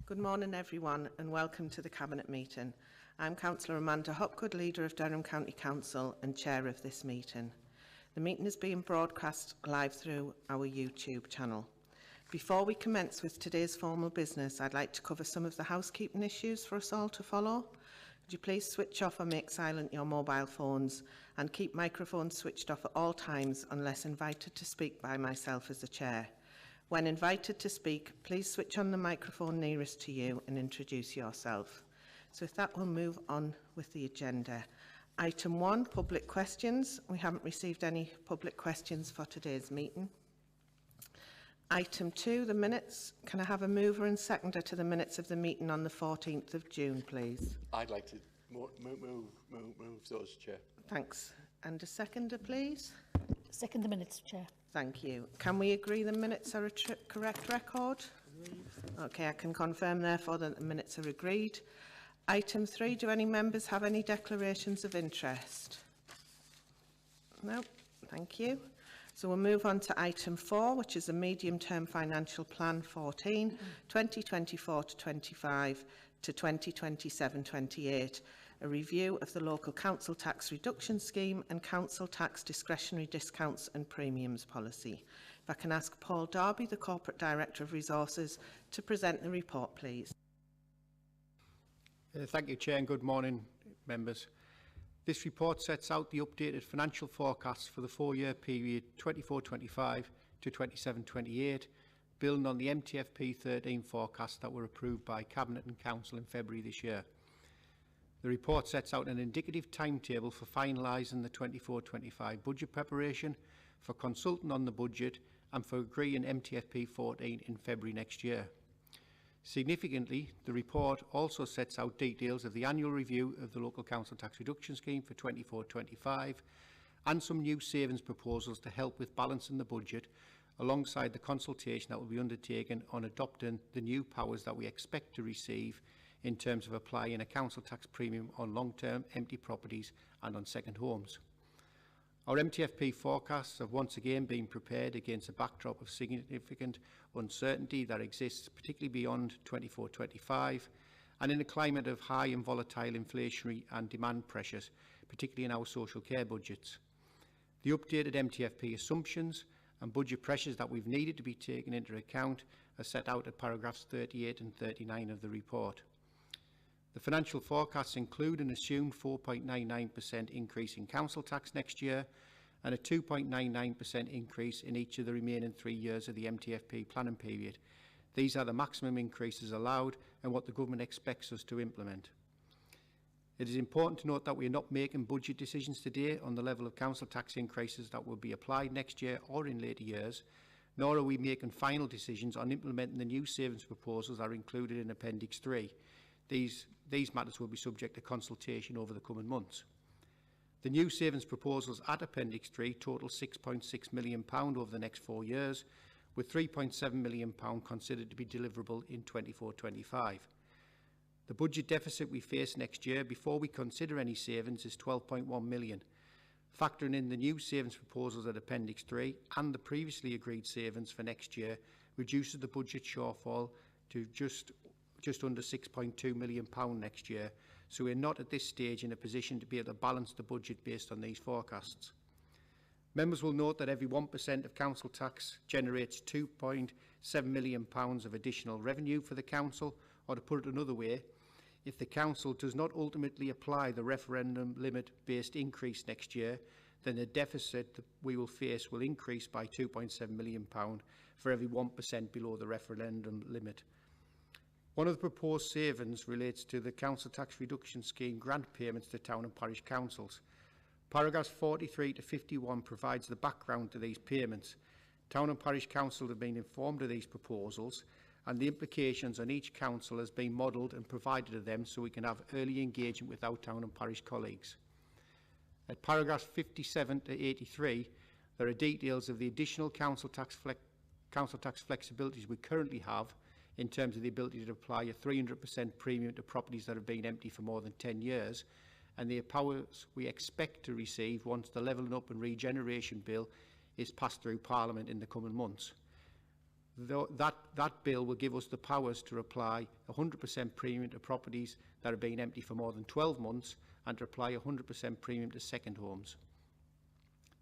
Good morning everyone and welcome to the Cabinet meeting. I'm Councillor Amanda Hopgood, Leader of Durham County Council and Chair of this meeting. The meeting is being broadcast live through our YouTube channel. Before we commence with today's formal business, I'd like to cover some of the housekeeping issues for us all to follow. Could you please switch off or make silent your mobile phones and keep microphones switched off at all times unless invited to speak by myself as the Chair. When invited to speak, please switch on the microphone nearest to you and introduce yourself. So with that, we'll move on with the agenda. Item 1, public questions. We haven't received any public questions for today's meeting. Item 2, the minutes. Can I have a mover and seconder to the minutes of the meeting on the 14th of June, please? I'd like to move those, Chair. Thanks. And a seconder, please? Second the minutes, Chair. Thank you. Can we agree the minutes are a correct record? Okay, I can confirm therefore that the minutes are agreed. Item 3, do any members have any declarations of interest? No, thank you. So we'll move on to item 4, which is a medium-term financial plan 14, 2024 to 25 to 2027-28, a review of the local council tax reduction scheme and council tax discretionary discounts and premiums policy. If I can ask Paul Darby, the Corporate Director of Resources, to present the report, please. Thank you, Chair, and good morning, members. This report sets out the updated financial forecasts for the 4-year period 24-25 to 27-28, building on the MTFP 13 forecasts that were approved by Cabinet and Council in February this year. The report sets out an indicative timetable for finalising the 24-25 budget preparation, for consulting on the budget and for agreeing MTFP 14 in February next year. Significantly, the report also sets out details of the annual review of the local council tax reduction scheme for 24-25 and some new savings proposals to help with balancing the budget, alongside the consultation that will be undertaken on adopting the new powers that we expect to receive in terms of applying a council tax premium on long-term empty properties and on second homes. Our MTFP forecasts have once again been prepared against a backdrop of significant uncertainty that exists, particularly beyond 24-25, and in a climate of high and volatile inflationary and demand pressures, particularly in our social care budgets. The updated MTFP assumptions and budget pressures that we've needed to be taken into account are set out at paragraphs 38 and 39 of the report. The financial forecasts include an assumed 4.99% increase in council tax next year and a 2.99% increase in each of the remaining 3 years of the MTFP planning period. These are the maximum increases allowed and what the government expects us to implement. It is important to note that we are not making budget decisions today on the level of council tax increases that will be applied next year or in later years, nor are we making final decisions on implementing the new savings proposals that are included in Appendix 3. These matters will be subject to consultation over the coming months. The new savings proposals at Appendix 3 total £6.6 million over the next 4 years, with £3.7 million considered to be deliverable in 24-25. The budget deficit we face next year before we consider any savings is £12.1 million. Factoring in the new savings proposals at Appendix 3 and the previously agreed savings for next year reduces the budget shortfall to just under £6.2 million next year, so we're not at this stage in a position to be able to balance the budget based on these forecasts. Members will note that every 1% of council tax generates £2.7 million of additional revenue for the council, or to put it another way, if the council does not ultimately apply the referendum limit-based increase next year, then the deficit that we will face will increase by £2.7 million for every 1% below the referendum limit. One of the proposed savings relates to the council tax reduction scheme grant payments to town and parish councils. Paragraphs 43 to 51 provides the background to these payments. Town and parish council have been informed of these proposals, and the implications on each council has been modelled and provided to them so we can have early engagement with our town and parish colleagues. At paragraphs 57 to 83, there are details of the additional council tax flexibilities we currently have in terms of the ability to apply a 300% premium to properties that have been empty for more than 10 years, and the powers we expect to receive once the Levelling Up and Regeneration Bill is passed through Parliament in the coming months. That bill will give us the powers to apply 100% premium to properties that have been empty for more than 12 months and to apply 100% premium to second homes.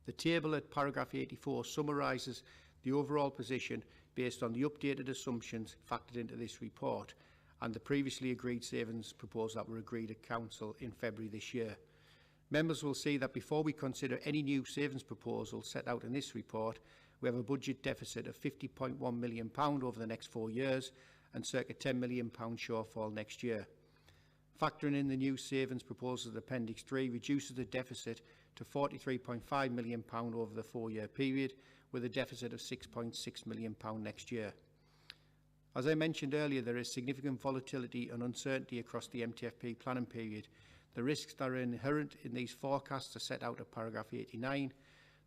The table at paragraph 84 summarises the overall position based on the updated assumptions factored into this report and the previously agreed savings proposals that were agreed at Council in February this year. Members will see that before we consider any new savings proposals set out in this report, we have a budget deficit of £50.1 million over the next 4 years and circa £10 million shortfall next year. Factoring in the new savings proposals at Appendix 3 reduces the deficit to £43.5 million over the 4-year period, with a deficit of £6.6 million next year. As I mentioned earlier, there is significant volatility and uncertainty across the MTFP planning period. The risks that are inherent in these forecasts are set out at paragraph 89.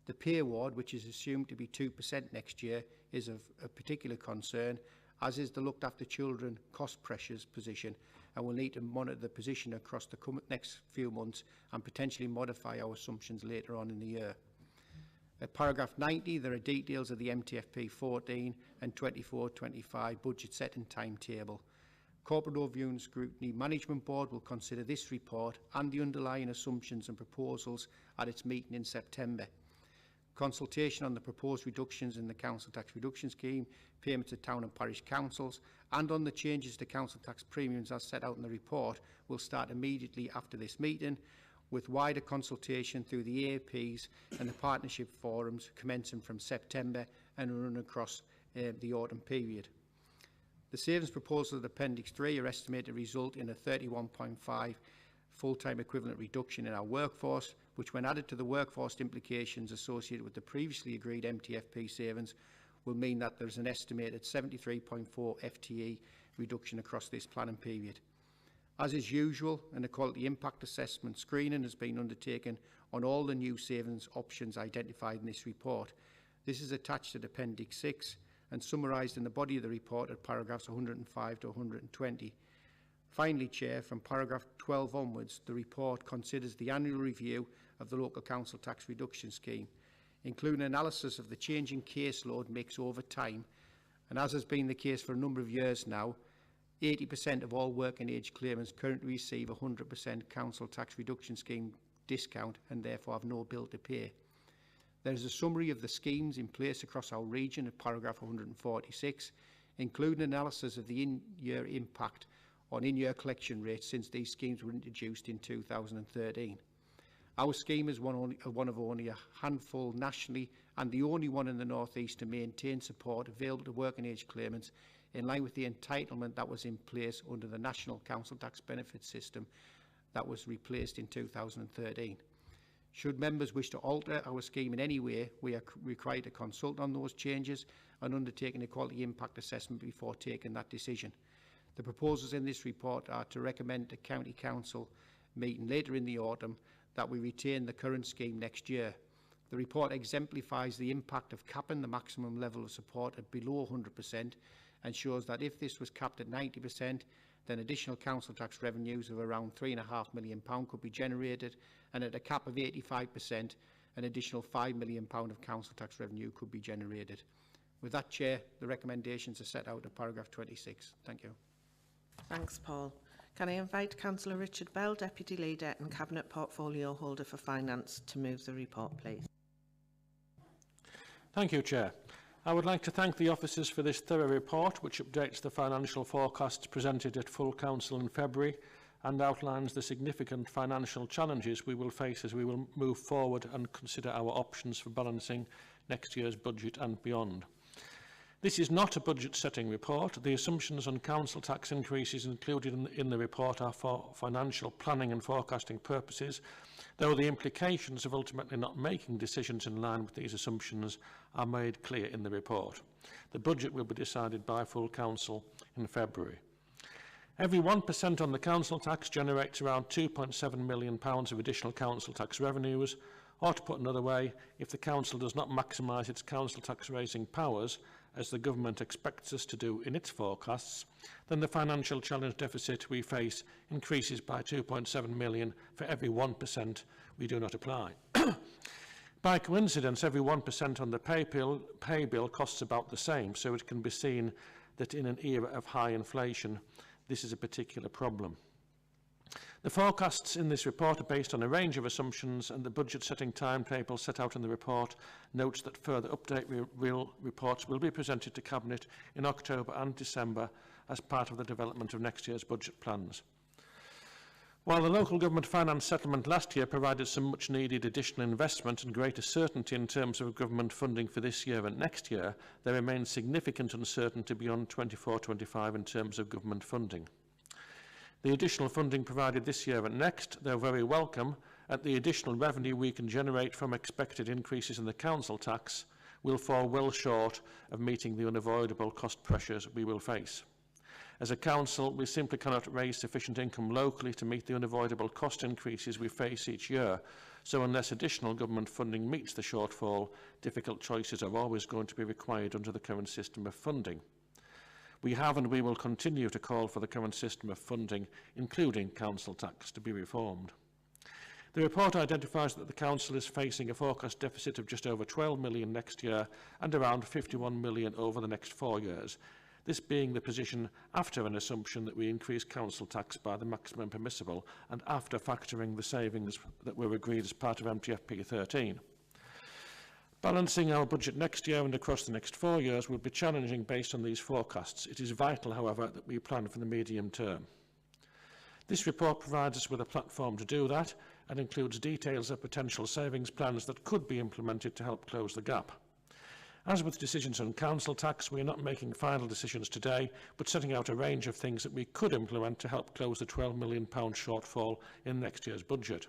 The pay award, which is assumed to be 2% next year, is of a particular concern, as is the looked after children cost pressures position, and we'll need to monitor the position across the next few months and potentially modify our assumptions later on in the year. At paragraph 90, there are details of the MTFP 14 and 24-25 budget setting timetable. Corporate Overview and Scrutiny Management Board will consider this report and the underlying assumptions and proposals at its meeting in September. Consultation on the proposed reductions in the council tax reduction scheme, payments to town and parish councils, and on the changes to council tax premiums as set out in the report will start immediately after this meeting, with wider consultation through the AAPs and the partnership forums commencing from September and run across the autumn period. The savings proposals at Appendix 3 are estimated to result in a 31.5 full-time equivalent reduction in our workforce, which when added to the workforce implications associated with the previously agreed MTFP savings will mean that there is an estimated 73.4 FTE reduction across this planning period. As is usual, an equality impact assessment screening has been undertaken on all the new savings options identified in this report. This is attached to Appendix 6 and summarised in the body of the report at paragraphs 105 to 120. Finally, Chair, from paragraph 12 onwards, the report considers the annual review of the local council tax reduction scheme, including analysis of the changing caseload mix over time, and as has been the case for a number of years now, 80% of all working age claimants currently receive 100% council tax reduction scheme discount and therefore have no bill to pay. There is a summary of the schemes in place across our region at paragraph 146, including analysis of the in-year impact on in-year collection rates since these schemes were introduced in 2013. Our scheme is one of only a handful nationally and the only one in the North East to maintain support available to working age claimants in line with the entitlement that was in place under the National Council Tax Benefit System that was replaced in 2013. Should members wish to alter our scheme in any way, we are required to consult on those changes and undertake an equality impact assessment before taking that decision. The proposals in this report are to recommend to County Council meeting later in the autumn that we retain the current scheme next year. The report exemplifies the impact of capping the maximum level of support at below 100% and shows that if this was capped at 90%, then additional council tax revenues of around £3.5 million could be generated, and at a cap of 85%, an additional £5 million of council tax revenue could be generated. With that, Chair, the recommendations are set out at paragraph 26. Thank you. Thanks, Paul. Can I invite Councillor Richard Bell, Deputy Leader and Cabinet Portfolio Holder for Finance, to move the report, please? Thank you, Chair. I would like to thank the officers for this thorough report, which updates the financial forecasts presented at full council in February and outlines the significant financial challenges we will face as we will move forward and consider our options for balancing next year's budget and beyond. This is not a budget-setting report. The assumptions on council tax increases included in the report are for financial planning and forecasting purposes, though the implications of ultimately not making decisions in line with these assumptions are made clear in the report. The budget will be decided by full council in February. Every 1% on the council tax generates around £2.7 million of additional council tax revenues, or to put another way, if the council does not maximise its council tax raising powers, as the government expects us to do in its forecasts, then the financial challenge deficit we face increases by £2.7 million for every 1% we do not apply. By coincidence, every 1% on the pay bill costs about the same, so it can be seen that in an era of high inflation, this is a particular problem. The forecasts in this report are based on a range of assumptions, and the budget-setting timetable set out in the report notes that further update reports will be presented to Cabinet in October and December as part of the development of next year's budget plans. While the local government finance settlement last year provided some much-needed additional investment and greater certainty in terms of government funding for this year and next year, there remains significant uncertainty beyond 24-25 in terms of government funding. The additional funding provided this year and next, though very welcome, and the additional revenue we can generate from expected increases in the council tax will fall well short of meeting the unavoidable cost pressures we will face. As a council, we simply cannot raise sufficient income locally to meet the unavoidable cost increases we face each year, so unless additional government funding meets the shortfall, difficult choices are always going to be required under the current system of funding. We have and we will continue to call for the current system of funding, including council tax, to be reformed. The report identifies that the council is facing a forecast deficit of just over 12 million next year and around 51 million over the next 4 years, this being the position after an assumption that we increase council tax by the maximum permissible and after factoring the savings that were agreed as part of MTFP 13. Balancing our budget next year and across the next 4 years will be challenging based on these forecasts. It is vital, however, that we plan for the medium term. This report provides us with a platform to do that and includes details of potential savings plans that could be implemented to help close the gap. As with decisions on council tax, we are not making final decisions today, but setting out a range of things that we could implement to help close the £12 million shortfall in next year's budget.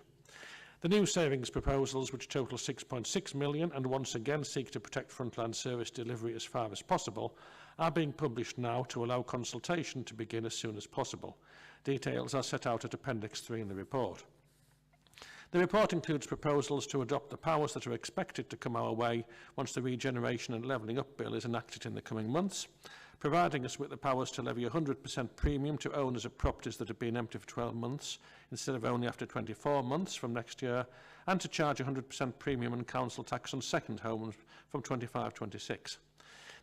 The new savings proposals, which total 6.6 million and once again seek to protect frontline service delivery as far as possible, are being published now to allow consultation to begin as soon as possible. Details are set out at Appendix 3 in the report. The report includes proposals to adopt the powers that are expected to come our way once the Regeneration and Levelling Up Bill is enacted in the coming months, providing us with the powers to levy 100% premium to owners of properties that have been empty for 12 months instead of only after 24 months from next year, and to charge 100% premium and council tax on second homes from 25-26.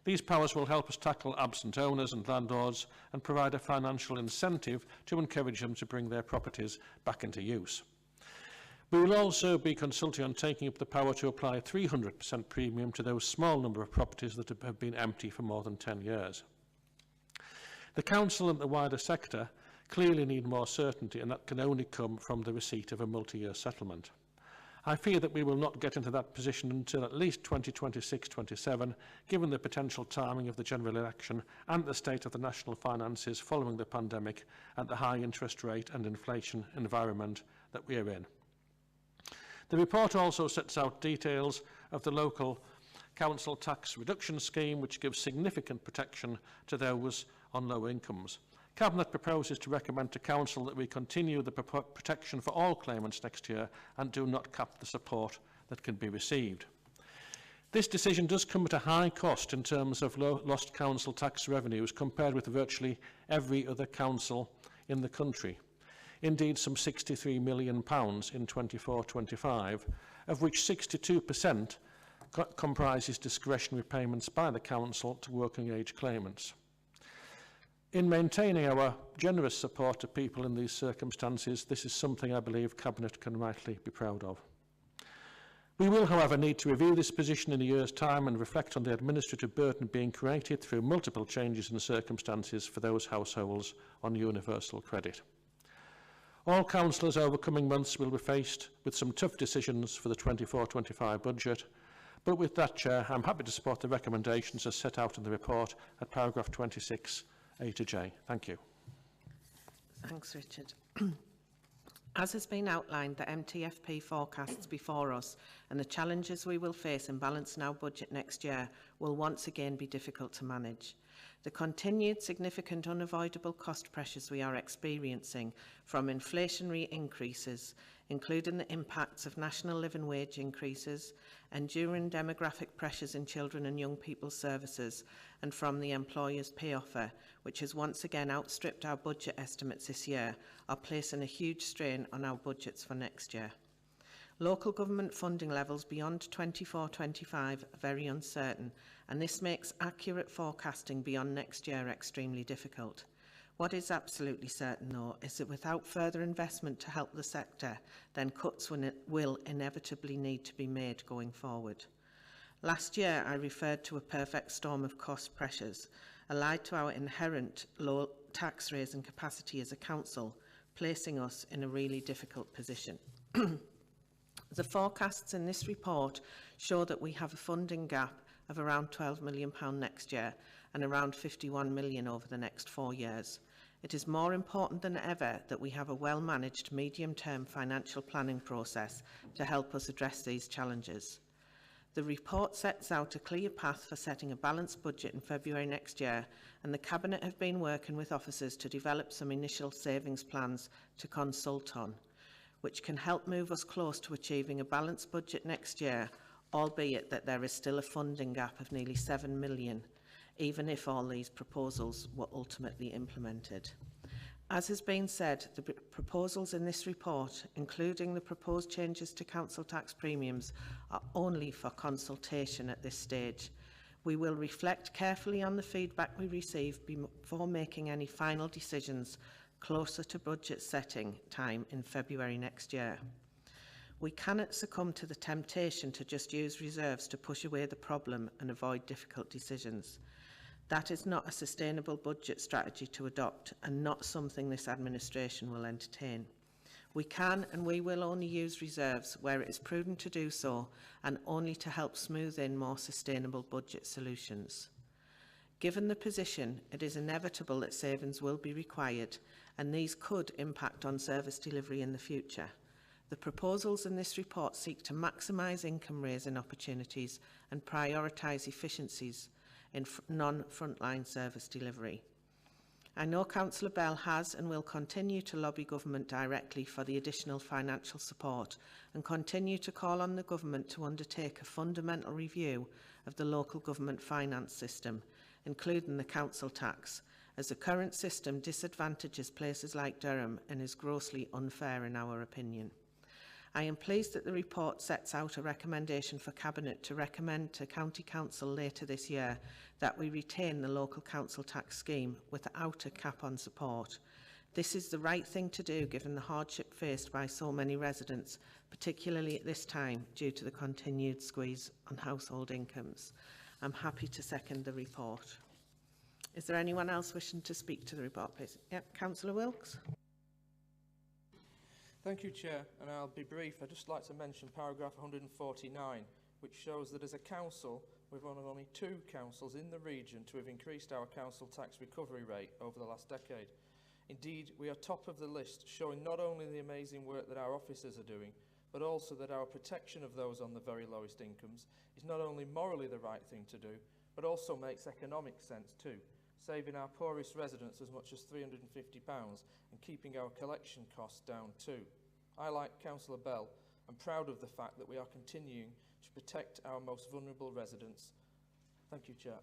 These powers will help us tackle absent owners and landlords and provide a financial incentive to encourage them to bring their properties back into use. We will also be consulting on taking up the power to apply 300% premium to those small number of properties that have been empty for more than 10 years. The council and the wider sector clearly need more certainty, and that can only come from the receipt of a multi-year settlement. I fear that we will not get into that position until at least 2026-27, given the potential timing of the general election and the state of the national finances following the pandemic and the high interest rate and inflation environment that we are in. The report also sets out details of the local council tax reduction scheme, which gives significant protection to those on low incomes. Cabinet proposes to recommend to Council that we continue the protection for all claimants next year and do not cap the support that can be received. This decision does come at a high cost in terms of lost council tax revenues compared with virtually every other council in the country. Indeed, some £63 million in 24-25, of which 62% comprises discretionary payments by the council to working age claimants. In maintaining our generous support to people in these circumstances, this is something I believe Cabinet can rightly be proud of. We will, however, need to review this position in a year's time and reflect on the administrative burden being created through multiple changes in circumstances for those households on universal credit. All councillors over coming months will be faced with some tough decisions for the 24-25 budget, but with that, Chair, I'm happy to support the recommendations as set out in the report at paragraph 26, A to J. Thank you. Thanks, Richard. As has been outlined, the MTFP forecasts before us and the challenges we will face in balancing our budget next year will once again be difficult to manage. The continued significant unavoidable cost pressures we are experiencing from inflationary increases, including the impacts of national living wage increases, enduring demographic pressures in children and young people's services, and from the employers' pay offer, which has once again outstripped our budget estimates this year, are placing a huge strain on our budgets for next year. Local government funding levels beyond 24-25 are very uncertain, and this makes accurate forecasting beyond next year extremely difficult. What is absolutely certain, though, is that without further investment to help the sector, then cuts will inevitably need to be made going forward. Last year, I referred to a perfect storm of cost pressures, allied to our inherent low tax raising capacity as a council, placing us in a really difficult position. The forecasts in this report show that we have a funding gap of around £12 million next year and around £51 million over the next 4 years. It is more important than ever that we have a well-managed medium-term financial planning process to help us address these challenges. The report sets out a clear path for setting a balanced budget in February next year, and the Cabinet have been working with officers to develop some initial savings plans to consult on, which can help move us close to achieving a balanced budget next year, albeit that there is still a funding gap of nearly £7 million, even if all these proposals were ultimately implemented. As has been said, the proposals in this report, including the proposed changes to council tax premiums, are only for consultation at this stage. We will reflect carefully on the feedback we receive before making any final decisions closer to budget setting time in February next year. We cannot succumb to the temptation to just use reserves to push away the problem and avoid difficult decisions. That is not a sustainable budget strategy to adopt, and not something this administration will entertain. We can and we will only use reserves where it is prudent to do so, and only to help smooth in more sustainable budget solutions. Given the position, it is inevitable that savings will be required, and these could impact on service delivery in the future. The proposals in this report seek to maximise income-raising opportunities and prioritise efficiencies in non-frontline service delivery. I know Councillor Bell has and will continue to lobby Government directly for the additional financial support, and continue to call on the Government to undertake a fundamental review of the local government finance system, including the council tax, as the current system disadvantages places like Durham and is grossly unfair in our opinion. I am pleased that the report sets out a recommendation for Cabinet to recommend to County Council later this year that we retain the local council tax scheme without a cap on support. This is the right thing to do given the hardship faced by so many residents, particularly at this time due to the continued squeeze on household incomes. I'm happy to second the report. Is there anyone else wishing to speak to the report, please? Yep, Councillor Wilkes. Thank you, Chair, and I'll be brief. I'd just like to mention paragraph 149, which shows that as a council, we're one of only 2 councils in the region to have increased our council tax recovery rate over the last decade. Indeed, we are top of the list, showing not only the amazing work that our officers are doing, but also that our protection of those on the very lowest incomes is not only morally the right thing to do, but also makes economic sense too, saving our poorest residents as much as £350 and keeping our collection costs down too. I, like Councillor Bell, am proud of the fact that we are continuing to protect our most vulnerable residents. Thank you, Chair.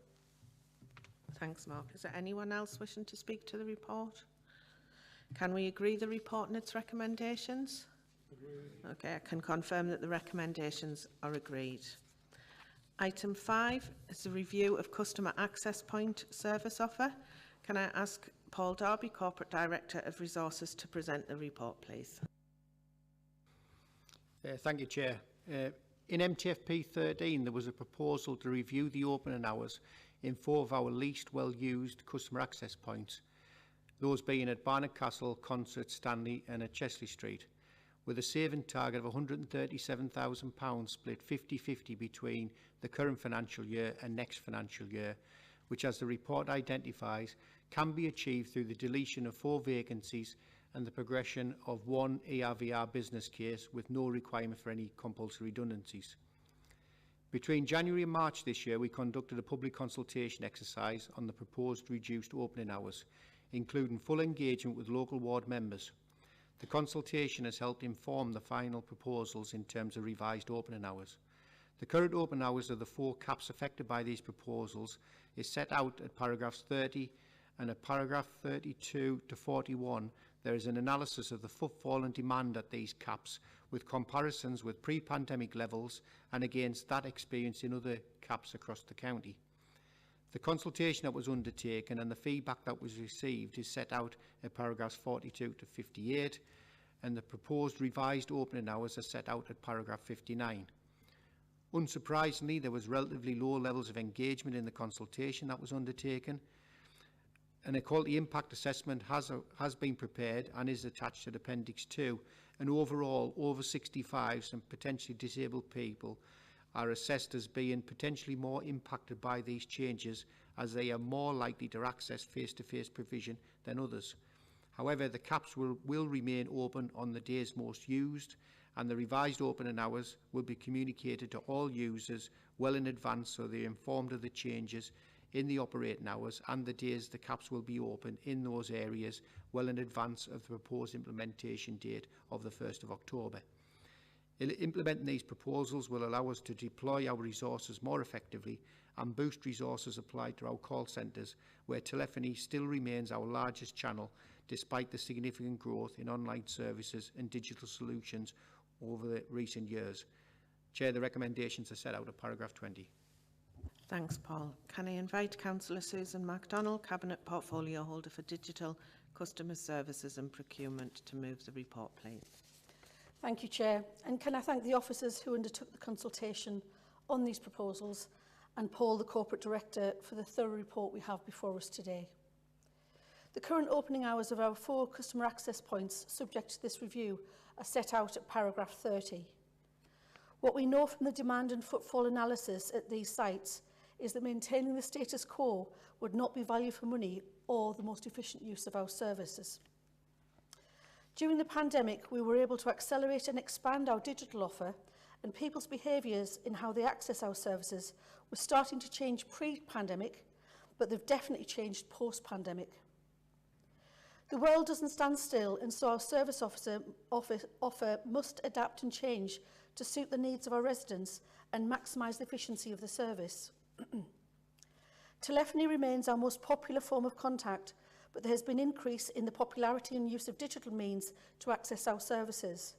Thanks, Mark. Is there anyone else wishing to speak to the report? Can we agree the report and its recommendations? Agreed. Okay, I can confirm that the recommendations are agreed. Item 5 is the review of customer access point service offer. Can I ask Paul Darby, Corporate Director of Resources, to present the report, please? Thank you, Chair. In MTFP 13, there was a proposal to review the opening hours in 4 of our least well-used customer access points, those being at Barnett Castle, Concert, Stanley and at Chesley Street, with a saving target of £137,000 split 50-50 between the current financial year and next financial year, which, as the report identifies, can be achieved through the deletion of 4 vacancies and the progression of 1 ERVR business case with no requirement for any compulsory redundancies. Between January and March this year, we conducted a public consultation exercise on the proposed reduced opening hours, including full engagement with local ward members. The consultation has helped inform the final proposals in terms of revised opening hours. The current opening hours of the 4 caps affected by these proposals is set out at paragraphs 30, and at paragraph 32 to 41 there is an analysis of the footfall and demand at these caps, with comparisons with pre-pandemic levels and against that experienced in other CAPs across the county. The consultation that was undertaken and the feedback that was received is set out at paragraphs 42 to 58, and the proposed revised opening hours are set out at paragraph 59. Unsurprisingly, there was relatively low levels of engagement in the consultation that was undertaken. An equality impact assessment has been prepared and is attached to Appendix 2, and overall, over 65s and potentially disabled people are assessed as being potentially more impacted by these changes, as they are more likely to access face-to-face provision than others. However, the CAPs will remain open on the days most used, and the revised opening hours will be communicated to all users well in advance so they are informed of the changes in the operating hours and the days the CAPs will be open in those areas well in advance of the proposed implementation date of the 1st of October. Implementing these proposals will allow us to deploy our resources more effectively and boost resources applied to our call centres, where telephony still remains our largest channel despite the significant growth in online services and digital solutions over the recent years. Chair, the recommendations are set out at paragraph 20. Thanks, Paul. Can I invite Councillor Susan MacDonald, Cabinet Portfolio Holder for Digital, Customer Services and Procurement, to move the report, please. Thank you, Chair. And can I thank the officers who undertook the consultation on these proposals, and Paul, the Corporate Director, for the thorough report we have before us today. The current opening hours of our 4 customer access points subject to this review are set out at paragraph 30. What we know from the demand and footfall analysis at these sites is that maintaining the status quo would not be value for money or the most efficient use of our services. During the pandemic, we were able to accelerate and expand our digital offer, and people's behaviours in how they access our services were starting to change pre-pandemic, but they've definitely changed post-pandemic. The world doesn't stand still, and so our service offer must adapt and change to suit the needs of our residents and maximise the efficiency of the service. Telephony remains our most popular form of contact, but there has been an increase in the popularity and use of digital means to access our services.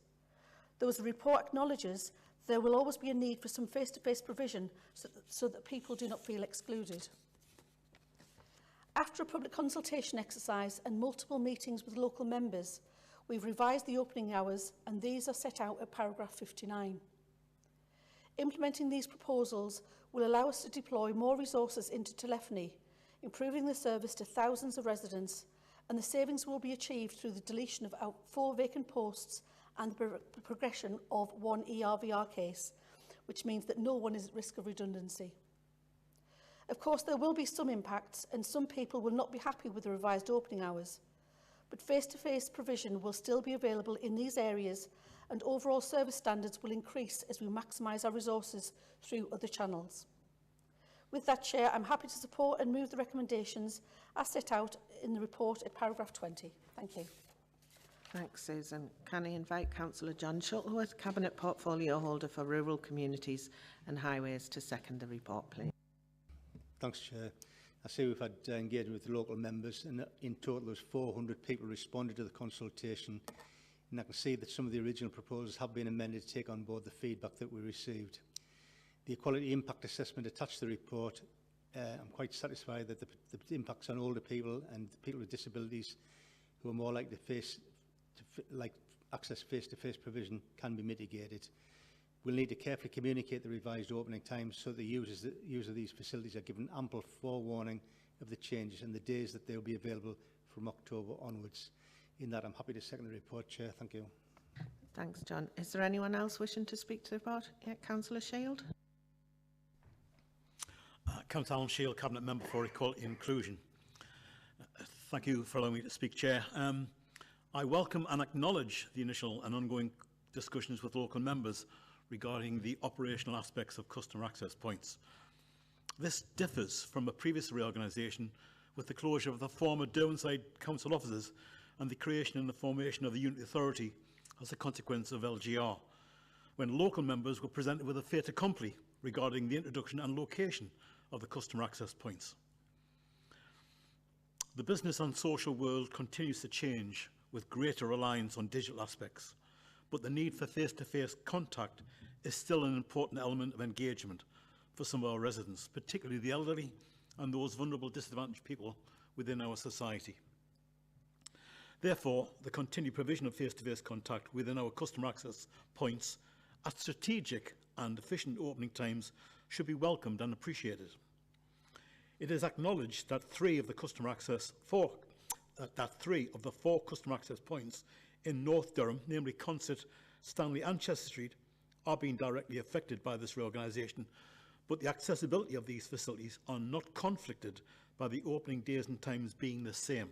Though, as the report acknowledges, there will always be a need for some face-to-face provision so that people do not feel excluded. After a public consultation exercise and multiple meetings with local members, we've revised the opening hours, and these are set out at paragraph 59. Implementing these proposals will allow us to deploy more resources into telephony, improving the service to thousands of residents, and the savings will be achieved through the deletion of 4 vacant posts and the progression of 1 ERVR case, which means that no one is at risk of redundancy. Of course, there will be some impacts, and some people will not be happy with the revised opening hours, but face-to-face provision will still be available in these areas, and overall service standards will increase as we maximise our resources through other channels. With that, Chair, I'm happy to support and move the recommendations as set out in the report at paragraph 20. Thank you. Thanks, Susan. Can I invite Councillor John Shuttleworth, Cabinet Portfolio Holder for Rural Communities and Highways, to second the report, please. Thanks, Chair. I see we've had engagement with the local members, and in total there's 400 people responded to the consultation, and I can see that some of the original proposals have been amended to take on board the feedback that we received. The equality impact assessment attached to the report, I'm quite satisfied that the impacts on older people and people with disabilities who are more likely to access face-to-face provision can be mitigated. We'll need to carefully communicate the revised opening times so the users of these facilities are given ample forewarning of the changes and the days that they will be available from October onwards. In that, I'm happy to second the report, Chair. Thank you. Thanks, John. Is there anyone else wishing to speak to the report? Yeah, Councillor Shield. Councillor Alan Shield, Cabinet Member for Equality and Inclusion. Thank you for allowing me to speak, Chair. I welcome and acknowledge the initial and ongoing discussions with local members regarding the operational aspects of customer access points. This differs from a previous reorganisation with the closure of the former Derwenside Council offices and the creation and the formation of the Unity Authority as a consequence of LGR, when local members were presented with a fait accompli regarding the introduction and location of the customer access points. The business and social world continues to change with greater reliance on digital aspects, but the need for face-to-face contact is still an important element of engagement for some of our residents, particularly the elderly and those vulnerable disadvantaged people within our society. Therefore, the continued provision of face-to-face contact within our customer access points at strategic and efficient opening times should be welcomed and appreciated. It is acknowledged that three of the four customer access points in North Durham, namely Concert, Stanley and Chester Street, are being directly affected by this reorganisation, but the accessibility of these facilities are not conflicted by the opening days and times being the same.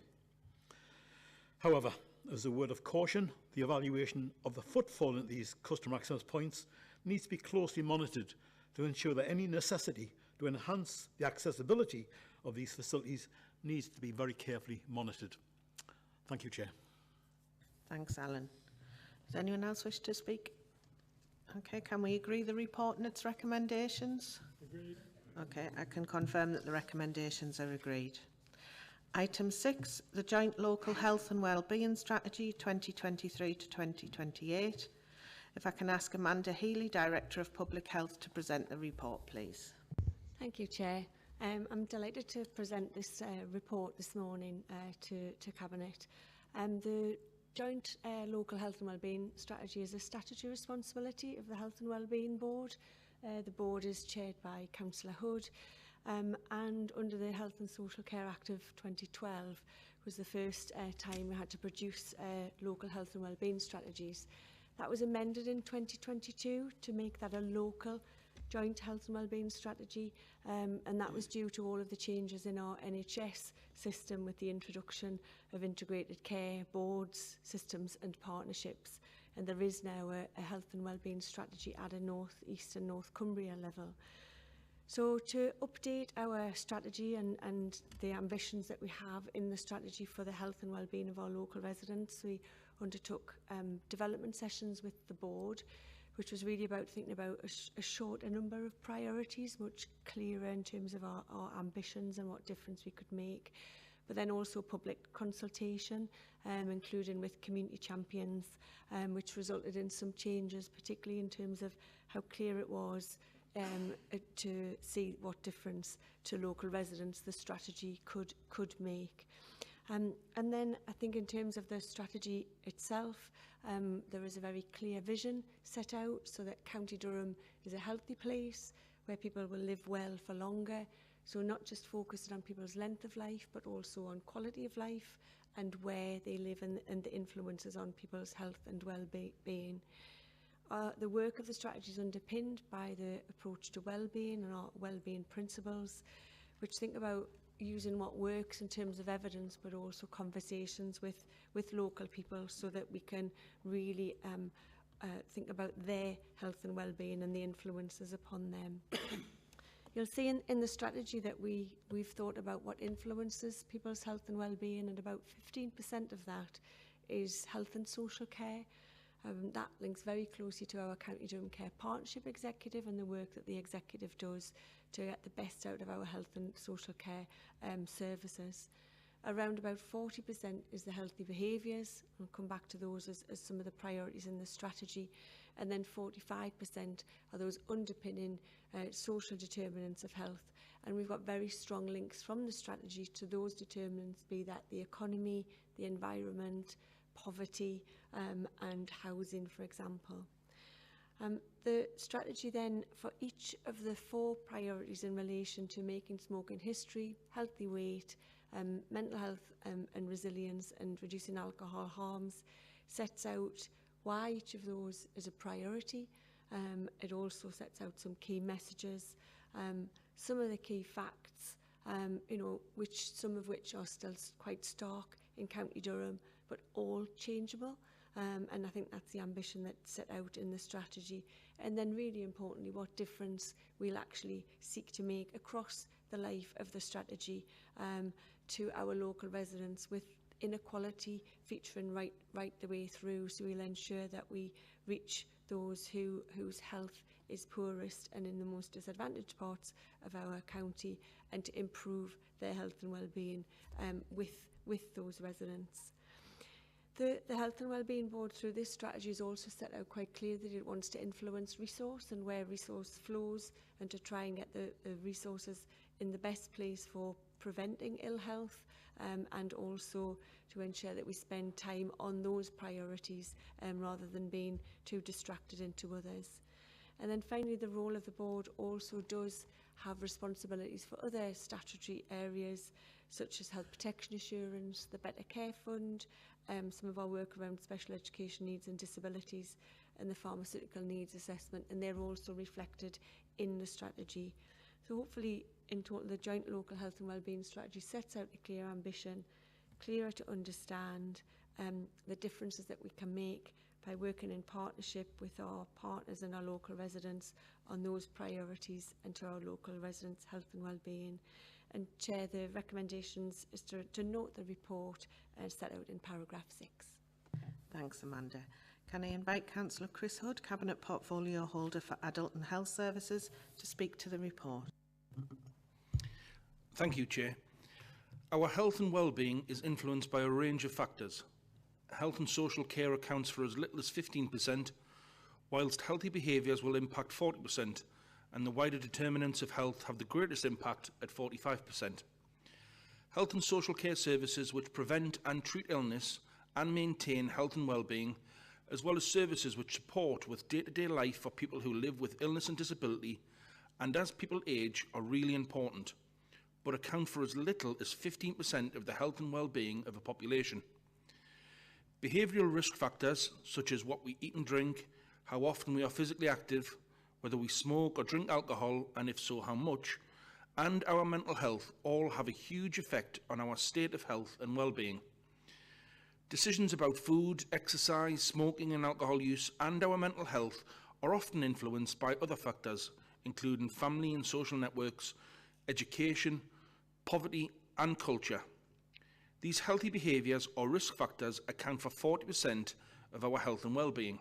However, as a word of caution, the evaluation of the footfall at these customer access points needs to be closely monitored to ensure that any necessity to enhance the accessibility of these facilities needs to be very carefully monitored. Thank you, Chair. Thanks, Alan. Does anyone else wish to speak? Okay, can we agree the report and its recommendations? Agreed. Okay, I can confirm that the recommendations are agreed. Item 6, the Joint Local Health and Wellbeing Strategy 2023 to 2028. If I can ask Amanda Healy, Director of Public Health, to present the report, please. Thank you, Chair. I'm delighted to present this report this morning to Cabinet. The Joint Local Health and Wellbeing Strategy is a statutory responsibility of the Health and Wellbeing Board. The board is chaired by Councillor Hood, and under the Health and Social Care Act of 2012 was the first time we had to produce local health and wellbeing strategies. That was amended in 2022 to make that a local joint health and wellbeing strategy, and that was due to all of the changes in our NHS system with the introduction of integrated care boards, systems and partnerships. And there is now a health and wellbeing strategy at a North East and North Cumbria level. So to update our strategy and the ambitions that we have in the strategy for the health and wellbeing of our local residents, we undertook development sessions with the board, which was really about thinking about a shorter number of priorities, much clearer in terms of our ambitions and what difference we could make. But then also public consultation, including with community champions, which resulted in some changes, particularly in terms of how clear it was to see what difference to local residents the strategy could make. And then I think in terms of the strategy itself, there is a very clear vision set out so that County Durham is a healthy place where people will live well for longer. So not just focused on people's length of life, but also on quality of life and where they live and the influences on people's health and well-being. The work of the strategy is underpinned by the approach to well-being and our well-being principles, which think about using what works in terms of evidence, but also conversations with local people so that we can really think about their health and well-being and the influences upon them. You'll see in the strategy that we've thought about what influences people's health and well-being, and about 15% of that is health and social care. That links very closely to our County Durham Care Partnership Executive and the work that the Executive does to get the best out of our health and social care services. Around about 40% is the healthy behaviours. I'll come back to those as some of the priorities in the strategy. And then 45% are those underpinning social determinants of health. And we've got very strong links from the strategy to those determinants, be that the economy, the environment, poverty and housing, for example. The strategy then for each of the four priorities in relation to making smoking history, healthy weight, mental health and resilience and reducing alcohol harms sets out why each of those is a priority. It also sets out some key messages, some of the key facts, some of which are still quite stark in County Durham, but all changeable. And I think that's the ambition that's set out in the strategy. And then really importantly, what difference we'll actually seek to make across the life of the strategy to our local residents, with inequality featuring right the way through. So we'll ensure that we reach those whose health is poorest and in the most disadvantaged parts of our county, and to improve their health and well-being with those residents. The Health and Wellbeing Board, through this strategy, has also set out quite clear that it wants to influence resource and where resource flows, and to try and get the resources in the best place for preventing ill health, and also to ensure that we spend time on those priorities rather than being too distracted into others. And then finally, the role of the board also does have responsibilities for other statutory areas, such as health protection assurance, the Better Care Fund, some of our work around special education needs and disabilities, and the pharmaceutical needs assessment, and they're also reflected in the strategy. So hopefully, in total, the joint local health and wellbeing strategy sets out a clear ambition, clearer to understand the differences that we can make by working in partnership with our partners and our local residents on those priorities and to our local residents' health and wellbeing. And Chair, the recommendations is to note the report set out in paragraph 6. Thanks, Amanda. Can I invite Councillor Chris Hood, Cabinet Portfolio Holder for Adult and Health Services, to speak to the report? Thank you, Chair. Our health and wellbeing is influenced by a range of factors. Health and social care accounts for as little as 15%, whilst healthy behaviours will impact 40%, and the wider determinants of health have the greatest impact at 45%. Health and social care services which prevent and treat illness and maintain health and wellbeing, as well as services which support with day-to-day life for people who live with illness and disability, and as people age, are really important, but account for as little as 15% of the health and wellbeing of a population. Behavioural risk factors, such as what we eat and drink, how often we are physically active, whether we smoke or drink alcohol, and if so, how much, and our mental health all have a huge effect on our state of health and well-being. Decisions about food, exercise, smoking and alcohol use, and our mental health are often influenced by other factors, including family and social networks, education, poverty and culture. These healthy behaviours or risk factors account for 40% of our health and well-being.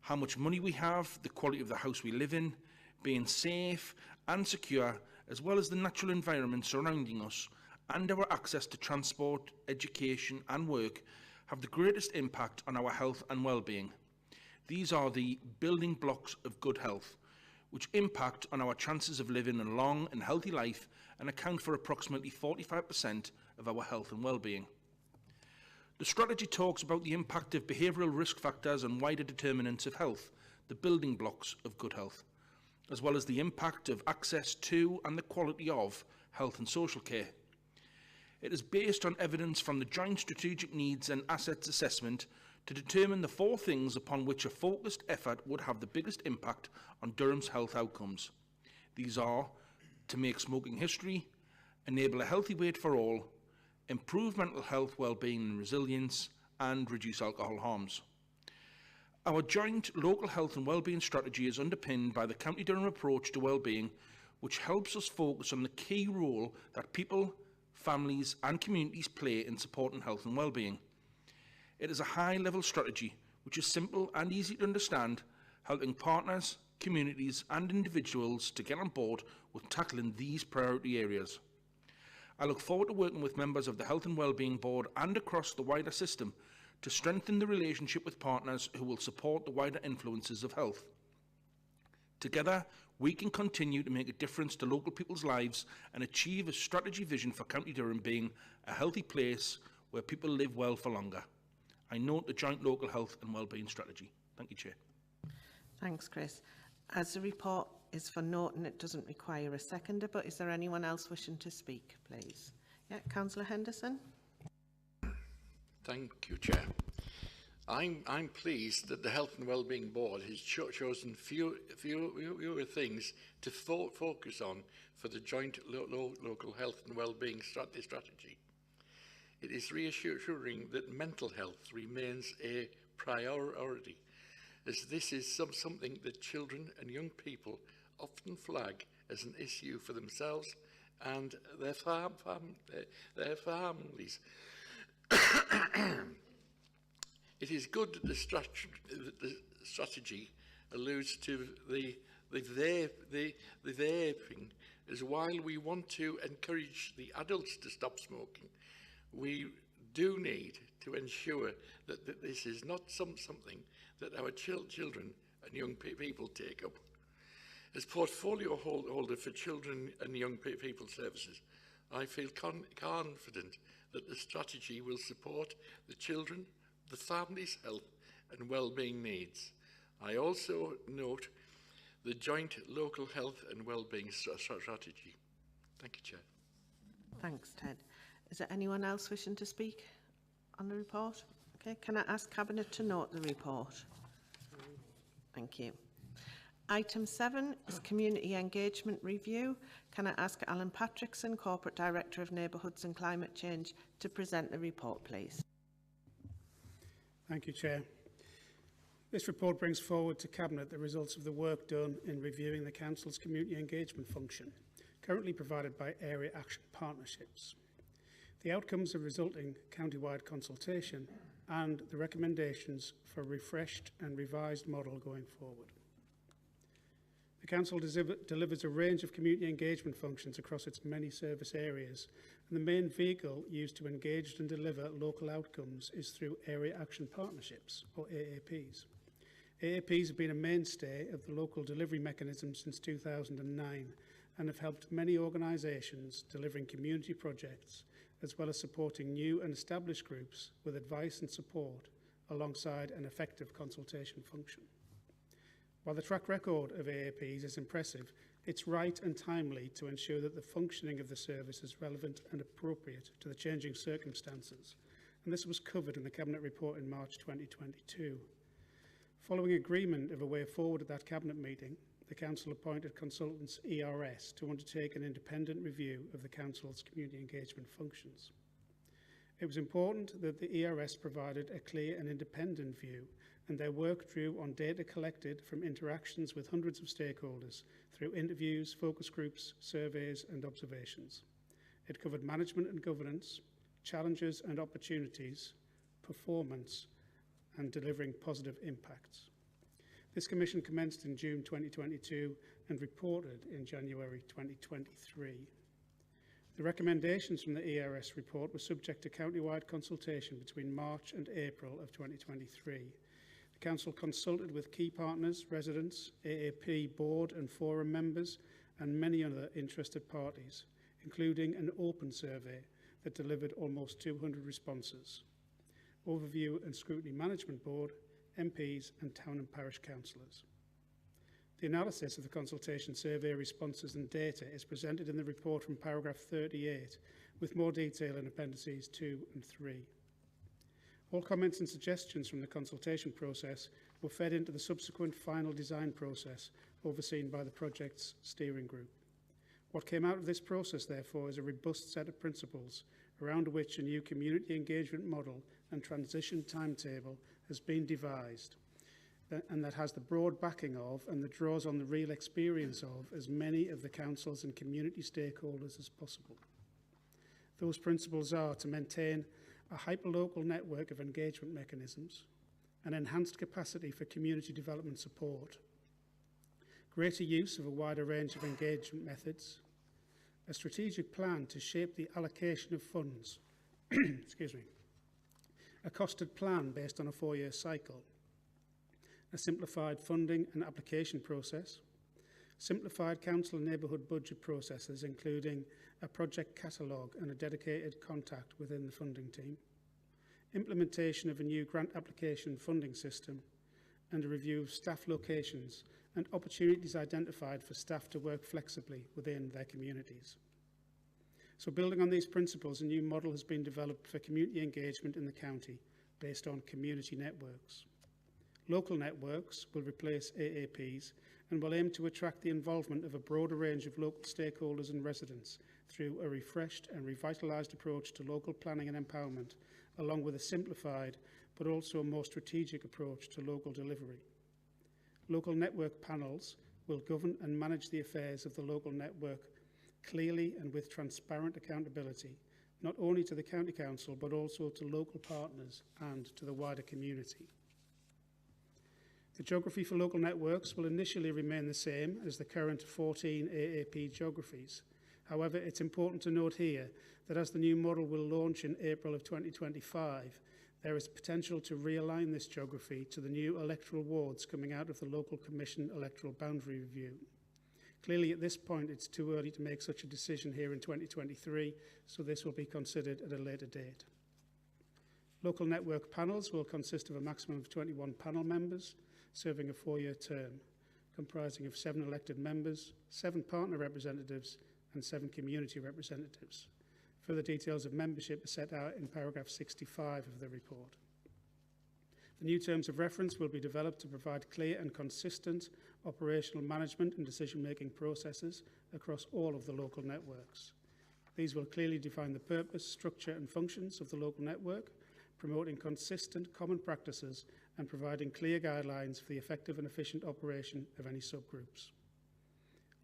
How much money we have, the quality of the house we live in, being safe and secure, as well as the natural environment surrounding us, and our access to transport, education and work have the greatest impact on our health and well-being. These are the building blocks of good health, which impact on our chances of living a long and healthy life and account for approximately 45% of our health and well-being. The strategy talks about the impact of behavioural risk factors and wider determinants of health, the building blocks of good health, as well as the impact of access to and the quality of health and social care. It is based on evidence from the Joint Strategic Needs and Assets Assessment to determine the 4 things upon which a focused effort would have the biggest impact on Durham's health outcomes. These are to make smoking history, enable a healthy weight for all, improve mental health, well-being and resilience, and reduce alcohol harms. Our joint local health and wellbeing strategy is underpinned by the County Durham approach to wellbeing, which helps us focus on the key role that people, families and communities play in supporting health and wellbeing. It is a high-level strategy which is simple and easy to understand, helping partners, communities and individuals to get on board with tackling these priority areas. I look forward to working with members of the Health and Wellbeing Board and across the wider system to strengthen the relationship with partners who will support the wider influences of health. Together, we can continue to make a difference to local people's lives and achieve a strategy vision for County Durham being a healthy place where people live well for longer. I note the joint local health and wellbeing strategy. Thank you, Chair. Thanks, Chris. As the report is for note and it doesn't require a seconder, but is there anyone else wishing to speak, please? Yeah, Councillor Henderson. Thank you, Chair. I'm pleased that the Health and Wellbeing Board has chosen fewer things to focus on for the joint local health and wellbeing strategy. It is reassuring that mental health remains a priority, as this is something that children and young people often flag as an issue for themselves and their families. It is good that the strategy alludes to the vaping, as while we want to encourage the adults to stop smoking, we do need to ensure that this is not something that our children and young people take up. As portfolio holder for children and young people services, I feel confident that the strategy will support the children, the families' health and well-being needs. I also note the joint local health and well-being strategy. Thank you, Chair. Thanks, Ted. Is there anyone else wishing to speak on the report? Okay, can I ask Cabinet to note the report? Thank you. Item 7 is Community Engagement Review. Can I ask Alan Patrickson, Corporate Director of Neighbourhoods and Climate Change, to present the report, please? Thank you, Chair. This report brings forward to Cabinet the results of the work done in reviewing the Council's community engagement function, currently provided by Area Action Partnerships. The outcomes of resulting county-wide consultation and the recommendations for a refreshed and revised model going forward. The Council delivers a range of community engagement functions across its many service areas, and the main vehicle used to engage and deliver local outcomes is through Area Action Partnerships, or AAPs. AAPs have been a mainstay of the local delivery mechanism since 2009 and have helped many organisations delivering community projects, as well as supporting new and established groups with advice and support alongside an effective consultation function. While the track record of AAPs is impressive, it's right and timely to ensure that the functioning of the service is relevant and appropriate to the changing circumstances, and this was covered in the Cabinet report in March 2022. Following agreement of a way forward at that Cabinet meeting, the Council appointed consultants ERS to undertake an independent review of the Council's community engagement functions. It was important that the ERS provided a clear and independent view, and their work drew on data collected from interactions with hundreds of stakeholders through interviews, focus groups, surveys and observations. It covered management and governance, challenges and opportunities, performance and delivering positive impacts. This commission commenced in June 2022 and reported in January 2023. The recommendations from the ERS report were subject to county-wide consultation between March and April of 2023. The Council consulted with key partners, residents, AAP board and forum members and many other interested parties, including an open survey that delivered almost 200 responses. Overview and Scrutiny Management Board, MPs and town and parish councillors. The analysis of the consultation survey responses and data is presented in the report from paragraph 38, with more detail in appendices 2 and 3. All comments and suggestions from the consultation process were fed into the subsequent final design process overseen by the project's steering group. What came out of this process, therefore, is a robust set of principles around which a new community engagement model and transition timetable has been devised, and that has the broad backing of and that draws on the real experience of as many of the councils and community stakeholders as possible. Those principles are to maintain a hyperlocal network of engagement mechanisms, an enhanced capacity for community development support, greater use of a wider range of engagement methods, a strategic plan to shape the allocation of funds, excuse me, a costed plan based on a 4-year cycle, a simplified funding and application process, simplified council and neighbourhood budget processes, including a project catalogue and a dedicated contact within the funding team, implementation of a new grant application funding system, and a review of staff locations and opportunities identified for staff to work flexibly within their communities. So building on these principles, a new model has been developed for community engagement in the county based on community networks. Local networks will replace AAPs and will aim to attract the involvement of a broader range of local stakeholders and residents through a refreshed and revitalised approach to local planning and empowerment, along with a simplified but also a more strategic approach to local delivery. Local network panels will govern and manage the affairs of the local network clearly and with transparent accountability, not only to the County Council but also to local partners and to the wider community. The geography for local networks will initially remain the same as the current 14 AAP geographies. However, it's important to note here that as the new model will launch in April of 2025, there is potential to realign this geography to the new electoral wards coming out of the Local Commission electoral boundary review. Clearly, at this point, it's too early to make such a decision here in 2023, so this will be considered at a later date. Local network panels will consist of a maximum of 21 panel members, serving a 4-year term, comprising of 7 elected members, 7 partner representatives, and 7 community representatives. Further details of membership are set out in paragraph 65 of the report. The new terms of reference will be developed to provide clear and consistent operational management and decision-making processes across all of the local networks. These will clearly define the purpose, structure and functions of the local network, promoting consistent common practices and providing clear guidelines for the effective and efficient operation of any subgroups.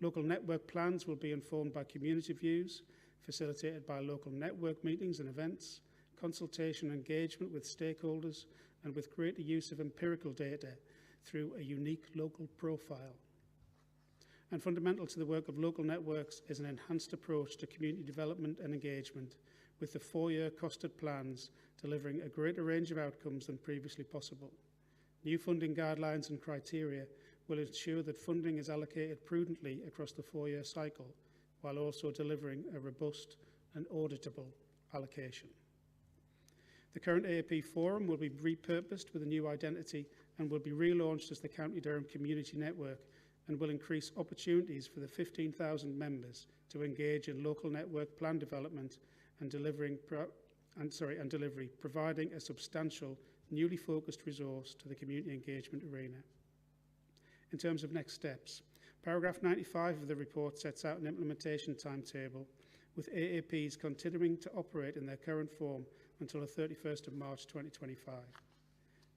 Local network plans will be informed by community views, facilitated by local network meetings and events, consultation and engagement with stakeholders, and with greater use of empirical data through a unique local profile. And fundamental to the work of local networks is an enhanced approach to community development and engagement, with the 4-year costed plans delivering a greater range of outcomes than previously possible. New funding guidelines and criteria will ensure that funding is allocated prudently across the 4-year cycle, while also delivering a robust and auditable allocation. The current AAP Forum will be repurposed with a new identity and will be relaunched as the County Durham Community Network, and will increase opportunities for the 15,000 members to engage in local network plan development and delivery, providing a substantial, newly focused resource to the community engagement arena. In terms of next steps, paragraph 95 of the report sets out an implementation timetable, with AAPs continuing to operate in their current form until the 31st of March 2025.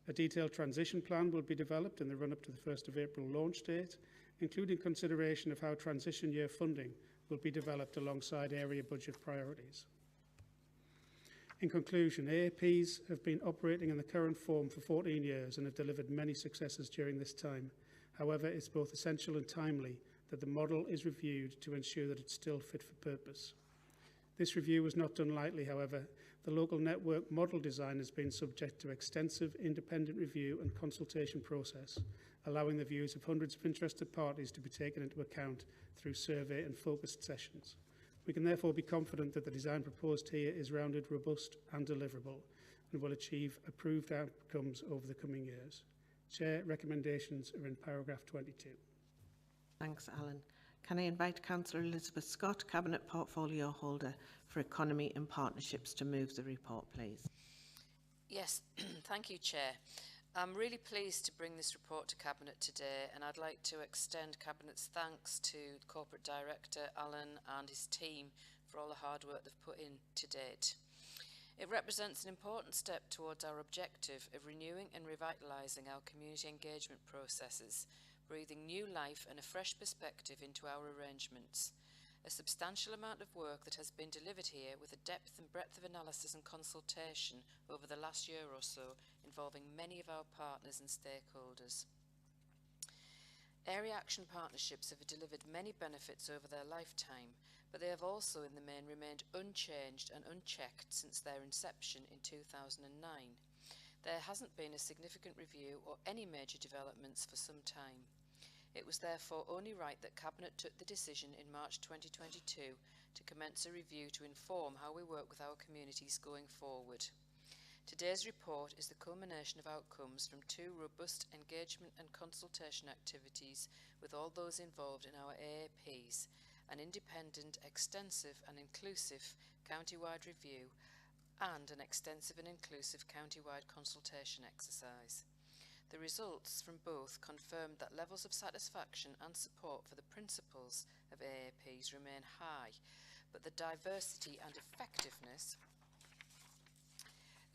A detailed transition plan will be developed in the run-up to the 1st of April launch date, including consideration of how transition year funding will be developed alongside area budget priorities. In conclusion, AAPs have been operating in the current form for 14 years and have delivered many successes during this time. However, it's both essential and timely that the model is reviewed to ensure that it's still fit for purpose. This review was not done lightly, however. The local network model design has been subject to extensive independent review and consultation process, allowing the views of hundreds of interested parties to be taken into account through survey and focused sessions. We can therefore be confident that the design proposed here is rounded, robust and deliverable, and will achieve approved outcomes over the coming years. Chair, recommendations are in paragraph 22. Thanks, Alan. Can I invite Councillor Elizabeth Scott, Cabinet Portfolio Holder for Economy and Partnerships, to move the report, please? Yes, thank you, Chair. I'm really pleased to bring this report to Cabinet today, and I'd like to extend Cabinet's thanks to Corporate Director Alan and his team for all the hard work they've put in to date. It represents an important step towards our objective of renewing and revitalising our community engagement processes, breathing new life and a fresh perspective into our arrangements. A substantial amount of work that has been delivered here, with a depth and breadth of analysis and consultation over the last year or so, involving many of our partners and stakeholders. Area action partnerships have delivered many benefits over their lifetime, but they have also in the main remained unchanged and unchecked since their inception in 2009. There hasn't been a significant review or any major developments for some time. It was therefore only right that Cabinet took the decision in March 2022 to commence a review to inform how we work with our communities going forward. Today's report is the culmination of outcomes from 2 robust engagement and consultation activities with all those involved in our AAPs, an independent, extensive and inclusive county-wide review, and an extensive and inclusive county-wide consultation exercise. The results from both confirmed that levels of satisfaction and support for the principles of AAPs remain high, but the diversity and effectiveness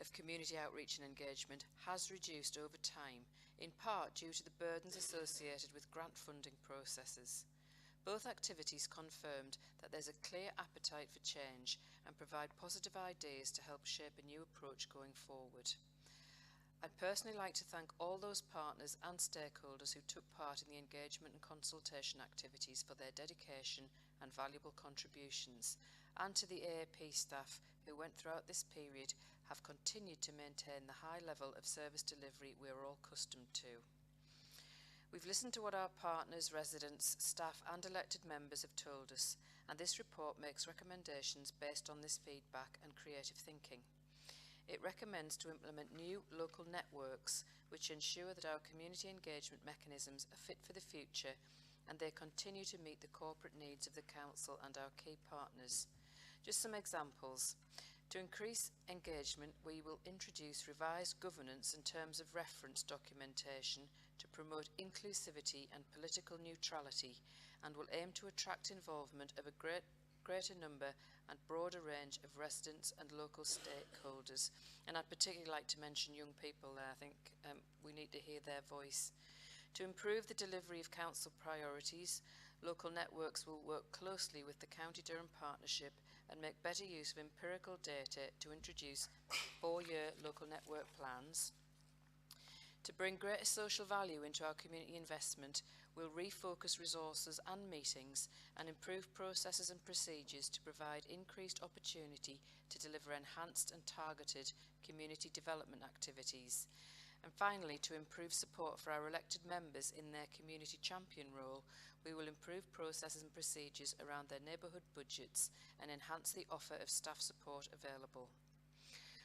of community outreach and engagement has reduced over time, in part due to the burdens associated with grant funding processes. Both activities confirmed that there's a clear appetite for change and provide positive ideas to help shape a new approach going forward. I'd personally like to thank all those partners and stakeholders who took part in the engagement and consultation activities for their dedication and valuable contributions, and to the AAP staff who went throughout this period have continued to maintain the high level of service delivery we are all accustomed to. We've listened to what our partners, residents, staff and elected members have told us, and this report makes recommendations based on this feedback and creative thinking. It recommends to implement new local networks which ensure that our community engagement mechanisms are fit for the future and they continue to meet the corporate needs of the Council and our key partners. Just some examples. To increase engagement, we will introduce revised governance in terms of reference documentation to promote inclusivity and political neutrality, and will aim to attract involvement of a greater number and broader range of residents and local stakeholders. And I'd particularly like to mention young people there. I think we need to hear their voice. To improve the delivery of council priorities, local networks will work closely with the County Durham Partnership and make better use of empirical data to introduce 4-year local network plans. To bring greater social value into our community investment, we'll refocus resources and meetings and improve processes and procedures to provide increased opportunity to deliver enhanced and targeted community development activities. And finally, to improve support for our elected members in their community champion role, we will improve processes and procedures around their neighbourhood budgets and enhance the offer of staff support available.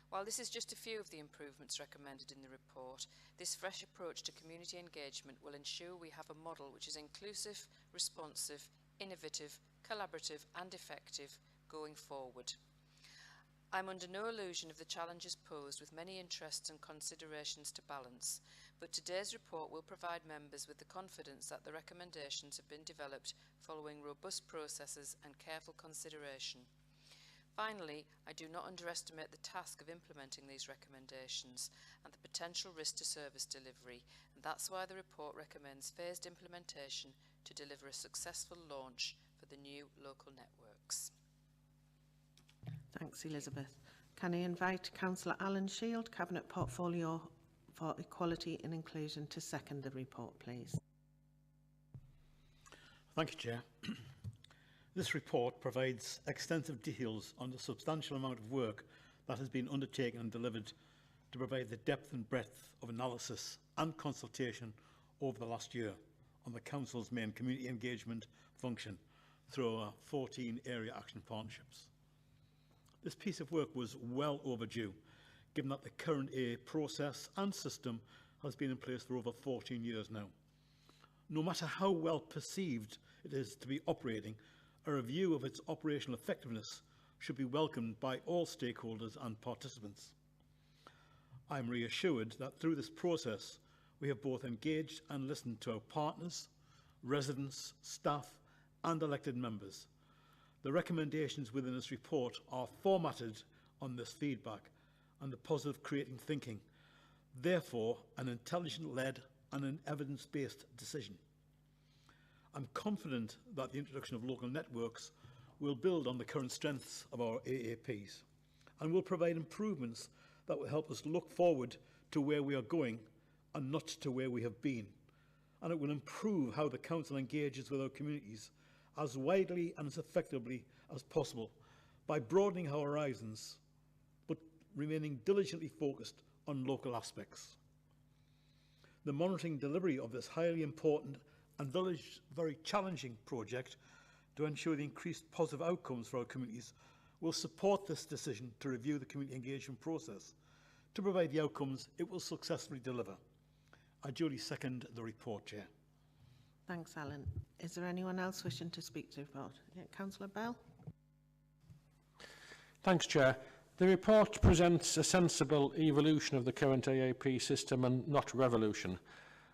While this is just a few of the improvements recommended in the report, this fresh approach to community engagement will ensure we have a model which is inclusive, responsive, innovative, collaborative and effective going forward. I'm under no illusion of the challenges posed with many interests and considerations to balance, but today's report will provide members with the confidence that the recommendations have been developed following robust processes and careful consideration. Finally, I do not underestimate the task of implementing these recommendations and the potential risk to service delivery, and that's why the report recommends phased implementation to deliver a successful launch for the new local networks. Thanks, Elizabeth. Can I invite Councillor Alan Shield, Cabinet Portfolio for Equality and Inclusion, to second the report, please? Thank you, Chair. This report provides extensive details on the substantial amount of work that has been undertaken and delivered to provide the depth and breadth of analysis and consultation over the last year on the Council's main community engagement function through our 14 area action partnerships. This piece of work was well overdue, given that the current AA process and system has been in place for over 14 years now. No matter how well perceived it is to be operating, a review of its operational effectiveness should be welcomed by all stakeholders and participants. I am reassured that through this process, we have both engaged and listened to our partners, residents, staff, and elected members. The recommendations within this report are formatted on this feedback and the positive creating thinking, therefore an intelligent-led and an evidence-based decision. I'm confident that the introduction of local networks will build on the current strengths of our AAPs and will provide improvements that will help us look forward to where we are going and not to where we have been. And it will improve how the Council engages with our communities as widely and as effectively as possible by broadening our horizons but remaining diligently focused on local aspects. The monitoring delivery of this highly important and very challenging project to ensure the increased positive outcomes for our communities will support this decision to review the community engagement process to provide the outcomes it will successfully deliver. I duly second the report, Chair. Thanks, Alan. Is there anyone else wishing to speak to the report? Yeah, Councillor Bell. Thanks, Chair. The report presents a sensible evolution of the current AAP system and not revolution.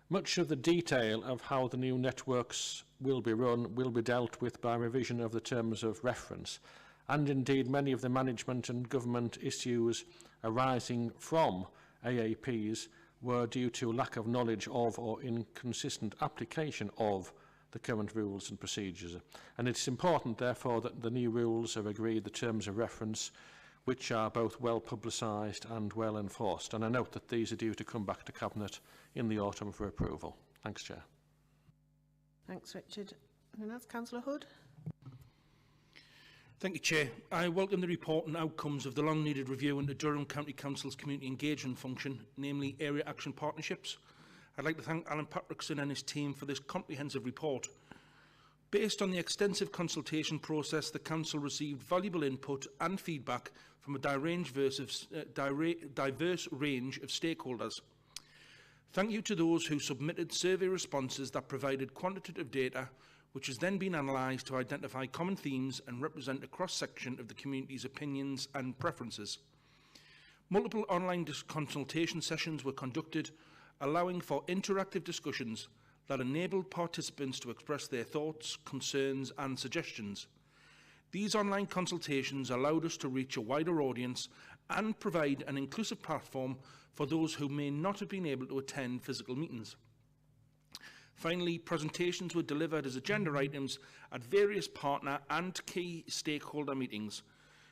Much of the detail of how the new networks will be run will be dealt with by revision of the terms of reference, and indeed many of the management and government issues arising from AAPs were due to lack of knowledge of or inconsistent application of the current rules and procedures. And it's important, therefore, that the new rules are agreed, the terms of reference, which are both well publicised and well enforced. And I note that these are due to come back to Cabinet in the autumn for approval. Thanks, Chair. Thanks, Richard. And that's Councillor Hood. Thank you, Chair. I welcome the report and outcomes of the long-needed review into Durham County Council's community engagement function, namely Area Action Partnerships. I'd like to thank Alan Patrickson and his team for this comprehensive report. Based on the extensive consultation process, the Council received valuable input and feedback from a diverse range of stakeholders. Thank you to those who submitted survey responses that provided quantitative data, which has then been analysed to identify common themes and represent a cross-section of the community's opinions and preferences. Multiple online consultation sessions were conducted, allowing for interactive discussions that enabled participants to express their thoughts, concerns and suggestions. These online consultations allowed us to reach a wider audience and provide an inclusive platform for those who may not have been able to attend physical meetings. Finally, presentations were delivered as agenda items at various partner and key stakeholder meetings,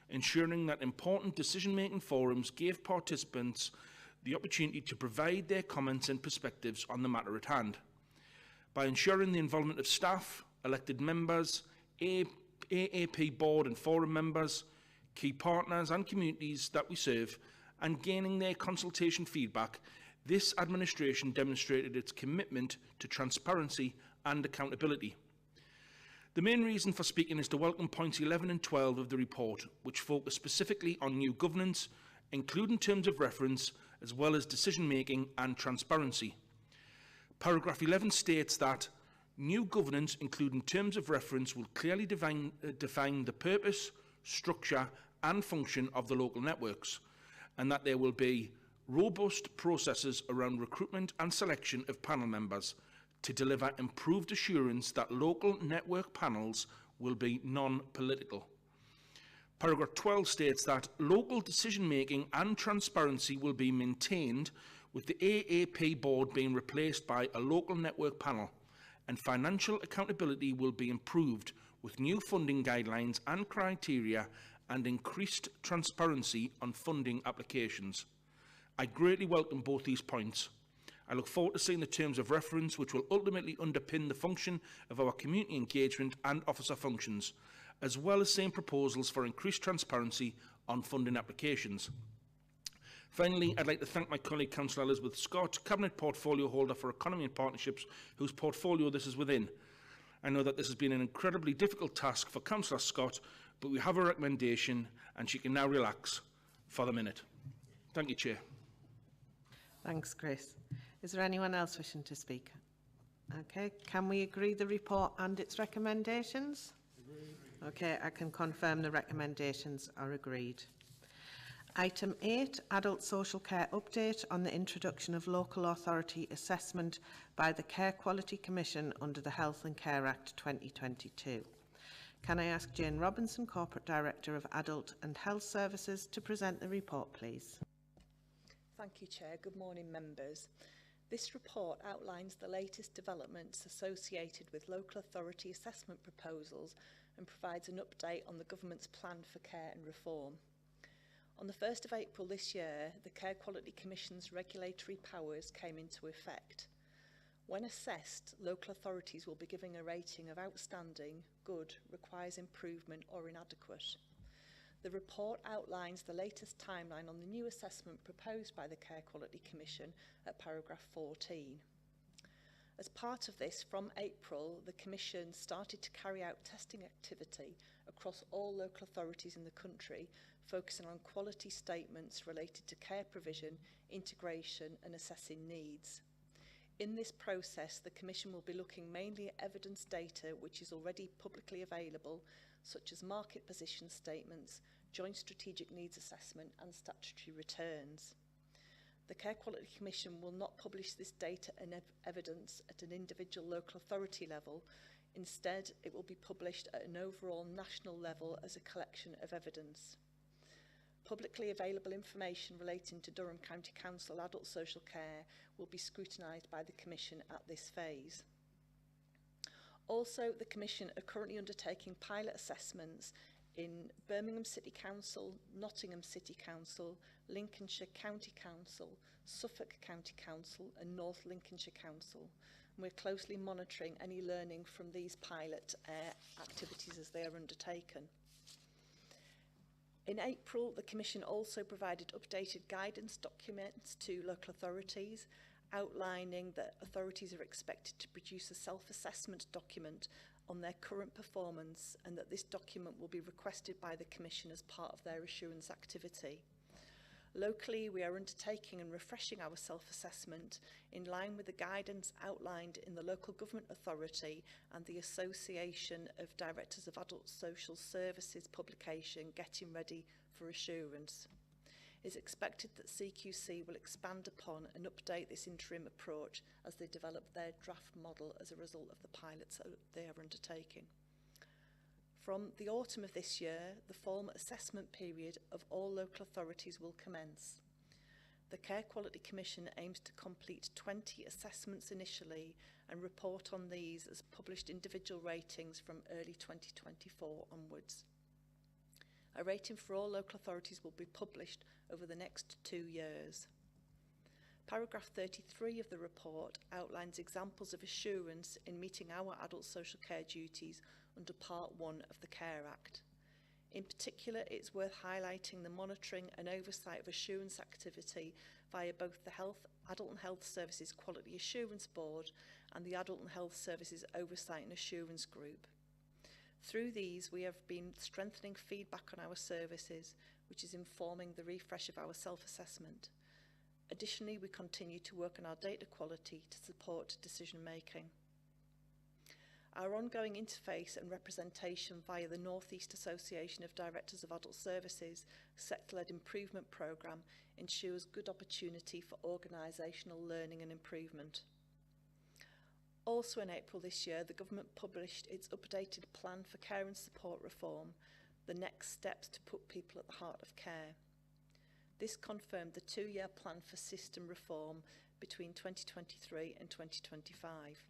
ensuring that important decision-making forums gave participants the opportunity to provide their comments and perspectives on the matter at hand. By ensuring the involvement of staff, elected members, AAP board and forum members, key partners and communities that we serve, and gaining their consultation feedback, this administration demonstrated its commitment to transparency and accountability. The main reason for speaking is to welcome points 11 and 12 of the report, which focus specifically on new governance, including terms of reference, as well as decision-making and transparency. Paragraph 11 states that new governance, including terms of reference, will clearly define the purpose, structure and function of the local networks, and that there will be robust processes around recruitment and selection of panel members to deliver improved assurance that local network panels will be non-political. Paragraph 12 states that local decision-making and transparency will be maintained, with the AAP board being replaced by a local network panel, and financial accountability will be improved with new funding guidelines and criteria and increased transparency on funding applications. I greatly welcome both these points. I look forward to seeing the terms of reference, which will ultimately underpin the function of our community engagement and officer functions, as well as seeing proposals for increased transparency on funding applications. Finally, I'd like to thank my colleague Councillor Elizabeth Scott, Cabinet Portfolio Holder for Economy and Partnerships, whose portfolio this is within. I know that this has been an incredibly difficult task for Councillor Scott, but we have a recommendation and she can now relax for the minute. Thank you, Chair. Thanks, Chris. Is there anyone else wishing to speak? Okay, can we agree the report and its recommendations? Agreed. Okay, I can confirm the recommendations are agreed. Item 8, Adult Social Care Update on the introduction of local authority assessment by the Care Quality Commission under the Health and Care Act 2022. Can I ask Jane Robinson, Corporate Director of Adult and Health Services, to present the report, please? Thank you, Chair. Good morning, members. This report outlines the latest developments associated with local authority assessment proposals and provides an update on the Government's plan for care and reform. On the 1st of April this year, the Care Quality Commission's regulatory powers came into effect. When assessed, local authorities will be giving a rating of outstanding, good, requires improvement or inadequate. The report outlines the latest timeline on the new assessment proposed by the Care Quality Commission at paragraph 14. As part of this, from April, the Commission started to carry out testing activity across all local authorities in the country, focusing on quality statements related to care provision, integration and assessing needs. In this process, the Commission will be looking mainly at evidence data which is already publicly available, such as market position statements, Joint Strategic Needs Assessment and statutory returns. The Care Quality Commission will not publish this data and evidence at an individual local authority level. Instead, it will be published at an overall national level as a collection of evidence. Publicly available information relating to Durham County Council adult social care will be scrutinised by the Commission at this phase. Also, the Commission are currently undertaking pilot assessments in Birmingham City Council, Nottingham City Council, Lincolnshire County Council, Suffolk County Council and North Lincolnshire Council. And we're closely monitoring any learning from these pilot activities as they are undertaken. In April, the Commission also provided updated guidance documents to local authorities, outlining that authorities are expected to produce a self-assessment document on their current performance, and that this document will be requested by the Commission as part of their assurance activity. Locally, we are undertaking and refreshing our self-assessment in line with the guidance outlined in the Local Government Authority and the Association of Directors of Adult Social Services publication, Getting Ready for Assurance. It is expected that CQC will expand upon and update this interim approach as they develop their draft model as a result of the pilots that they are undertaking. From the autumn of this year, the formal assessment period of all local authorities will commence. The Care Quality Commission aims to complete 20 assessments initially and report on these as published individual ratings from early 2024 onwards. A rating for all local authorities will be published over the next 2 years. Paragraph 33 of the report outlines examples of assurance in meeting our adult social care duties under Part 1 of the Care Act. In particular, it's worth highlighting the monitoring and oversight of assurance activity via both the Adult and Health Services Quality Assurance Board and the Adult and Health Services Oversight and Assurance Group. Through these, we have been strengthening feedback on our services, which is informing the refresh of our self-assessment. Additionally, we continue to work on our data quality to support decision making. Our ongoing interface and representation via the North East Association of Directors of Adult Services Sector-Led Improvement Programme ensures good opportunity for organisational learning and improvement. Also in April this year, the Government published its updated plan for care and support reform, the next steps to put people at the heart of care. This confirmed the 2-year plan for system reform between 2023 and 2025.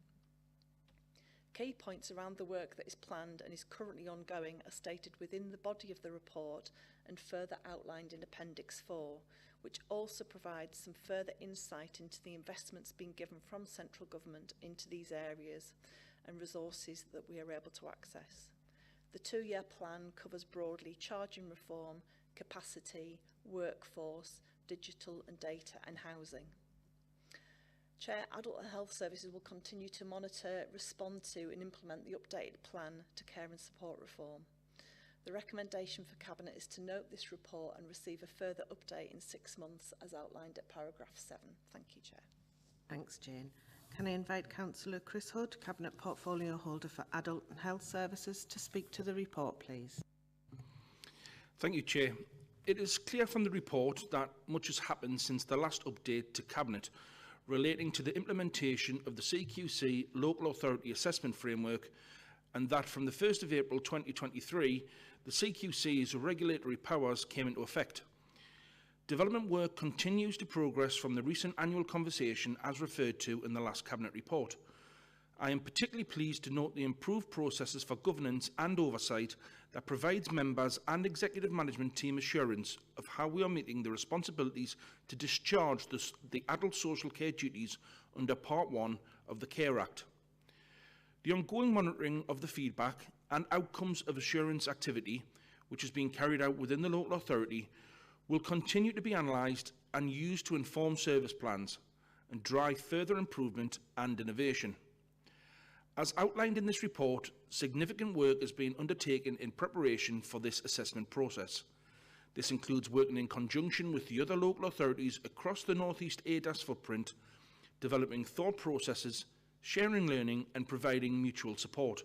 Key points around the work that is planned and is currently ongoing are stated within the body of the report and further outlined in Appendix 4, which also provides some further insight into the investments being given from central government into these areas and resources that we are able to access. The 2-year plan covers broadly charging reform, capacity, workforce, digital and data and housing. Chair, Adult and Health Services will continue to monitor, respond to and implement the updated plan to care and support reform. The recommendation for Cabinet is to note this report and receive a further update in 6 months as outlined at paragraph 7. Thank you, Chair. Thanks, Jane. Can I invite Councillor Chris Hood, Cabinet Portfolio Holder for Adult and Health Services, to speak to the report, please? Thank you, Chair. It is clear from the report that much has happened since the last update to Cabinet relating to the implementation of the CQC Local Authority Assessment Framework, and that from the 1st of April 2023, the CQC's regulatory powers came into effect. Development work continues to progress from the recent annual conversation as referred to in the last Cabinet report. I am particularly pleased to note the improved processes for governance and oversight that provides members and executive management team assurance of how we are meeting the responsibilities to discharge the adult social care duties under Part 1 of the Care Act. The ongoing monitoring of the feedback and outcomes of assurance activity, which is being carried out within the local authority, will continue to be analysed and used to inform service plans and drive further improvement and innovation. As outlined in this report, significant work has been undertaken in preparation for this assessment process. This includes working in conjunction with the other local authorities across the North East ADAS footprint, developing thought processes, sharing learning and providing mutual support.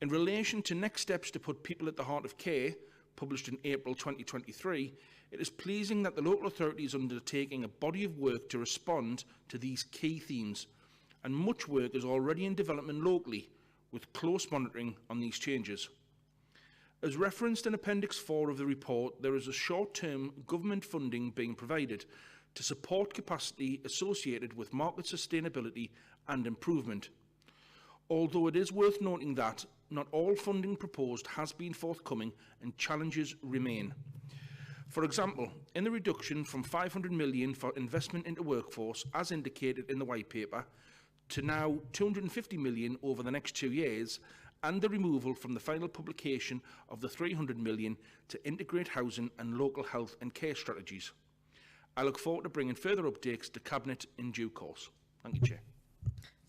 In relation to next steps to put people at the heart of care, published in April 2023, it is pleasing that the local authority is undertaking a body of work to respond to these key themes, and much work is already in development locally, with close monitoring on these changes. As referenced in Appendix 4 of the report, there is a short-term government funding being provided to support capacity associated with market sustainability and improvement. Although it is worth noting that not all funding proposed has been forthcoming and challenges remain. For example, in the reduction from 500 million for investment into workforce, as indicated in the white paper, to now 250 million over the next 2 years, and the removal from the final publication of the 300 million to integrate housing and local health and care strategies. I look forward to bringing further updates to Cabinet in due course. Thank you, Chair.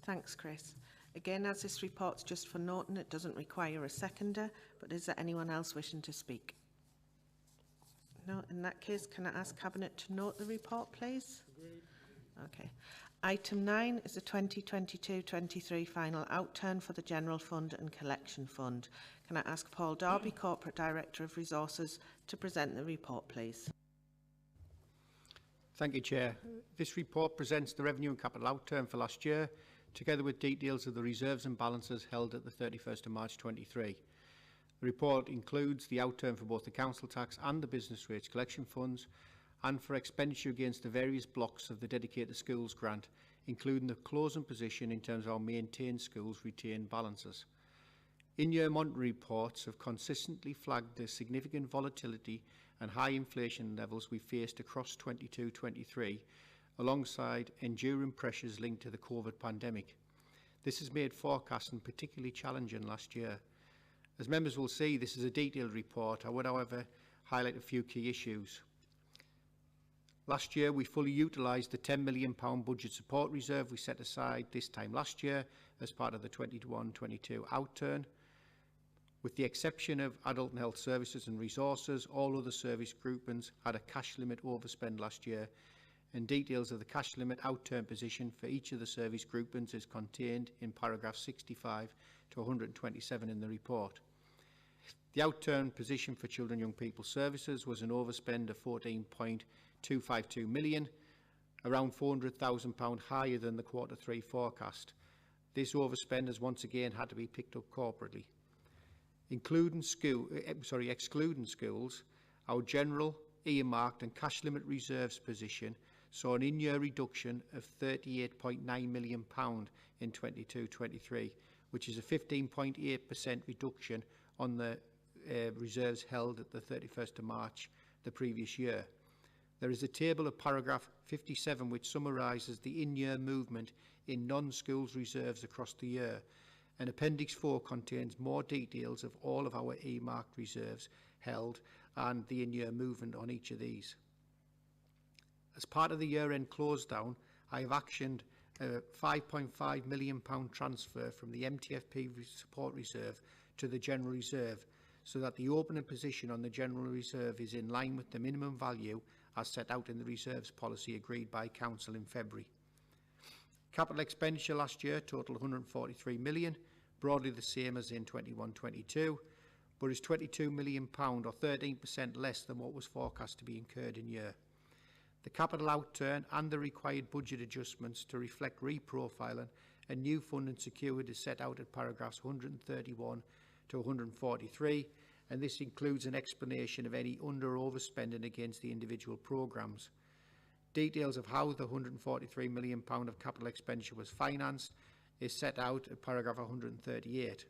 Thanks, Chris. Again, as this report's just for noting, it doesn't require a seconder, but is there anyone else wishing to speak? No, in that case, can I ask Cabinet to note the report, please? Agreed. Okay. Item 9 is the 2022-23 final outturn for the General Fund and Collection Fund. Can I ask Paul Darby, Corporate Director of Resources, to present the report, please? Thank you, Chair. This report presents the revenue and capital outturn for last year, together with details of the reserves and balances held at the 31st of March 23. The report includes the outturn for both the council tax and the business rates collection funds, and for expenditure against the various blocks of the dedicated schools grant, including the closing position in terms of our maintained schools retained balances. In-year monitoring reports have consistently flagged the significant volatility and high inflation levels we faced across 22-23, alongside enduring pressures linked to the COVID pandemic. This has made forecasting particularly challenging last year. As members will see, this is a detailed report. I would, however, highlight a few key issues. Last year, we fully utilised the £10 million budget support reserve we set aside this time last year as part of the 21-22 outturn. With the exception of adult and health services and resources, all other service groupings had a cash limit overspend last year, and details of the cash limit outturn position for each of the service groupings is contained in paragraph 65 to 127 in the report. The outturn position for Children and Young People Services was an overspend of £14.252 million, around £400,000 higher than the Q3 forecast. This overspend has once again had to be picked up corporately. Excluding schools, our general, earmarked and cash limit reserves position saw an in-year reduction of £38.9 million in 22-23, which is a 15.8% reduction on the reserves held at the 31st of March the previous year. There is a table of paragraph 57 which summarises the in-year movement in non-schools reserves across the year, and Appendix 4 contains more details of all of our earmarked reserves held and the in-year movement on each of these. As part of the year-end close down, I have actioned a £5.5 million transfer from the MTFP support reserve to the general reserve, so that the opening position on the general reserve is in line with the minimum value as set out in the reserves policy agreed by Council in February. Capital expenditure last year totaled £143 million, broadly the same as in 21-22, but is £22 million or 13% less than what was forecast to be incurred in year. The capital outturn and the required budget adjustments to reflect reprofiling and new funding secured is set out at paragraphs 131 to 143, and this includes an explanation of any under or overspending against the individual programmes. Details of how the £143 million of capital expenditure was financed is set out at paragraph 138.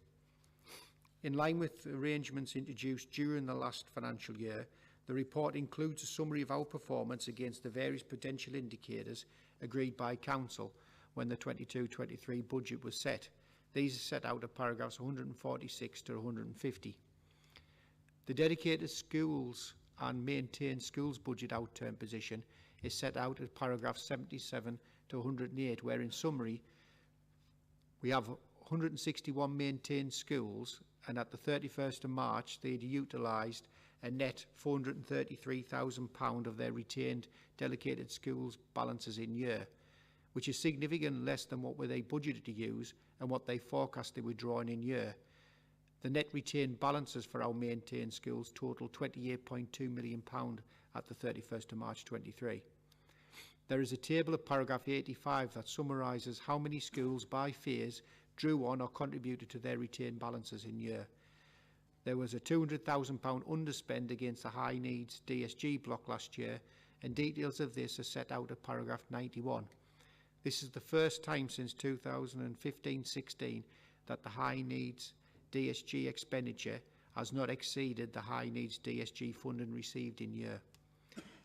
In line with arrangements introduced during the last financial year, the report includes a summary of our performance against the various potential indicators agreed by Council when the 22-23 budget was set. These are set out at paragraphs 146 to 150. The dedicated schools and maintained schools budget outturn position is set out at paragraphs 77 to 108, where in summary we have 161 maintained schools, and at the 31st of March they had utilised a net £433,000 of their retained dedicated schools balances in year, which is significantly less than what they budgeted to use and what they forecast they were drawing in year. The net retained balances for our maintained schools total £28.2 million at the 31st of March 23. There is a table of paragraph 85 that summarises how many schools by phase drew on or contributed to their retained balances in year. There was a £200,000 underspend against the high needs DSG block last year, and details of this are set out at paragraph 91. This is the first time since 2015-16 that the high needs DSG expenditure has not exceeded the high needs DSG funding received in year.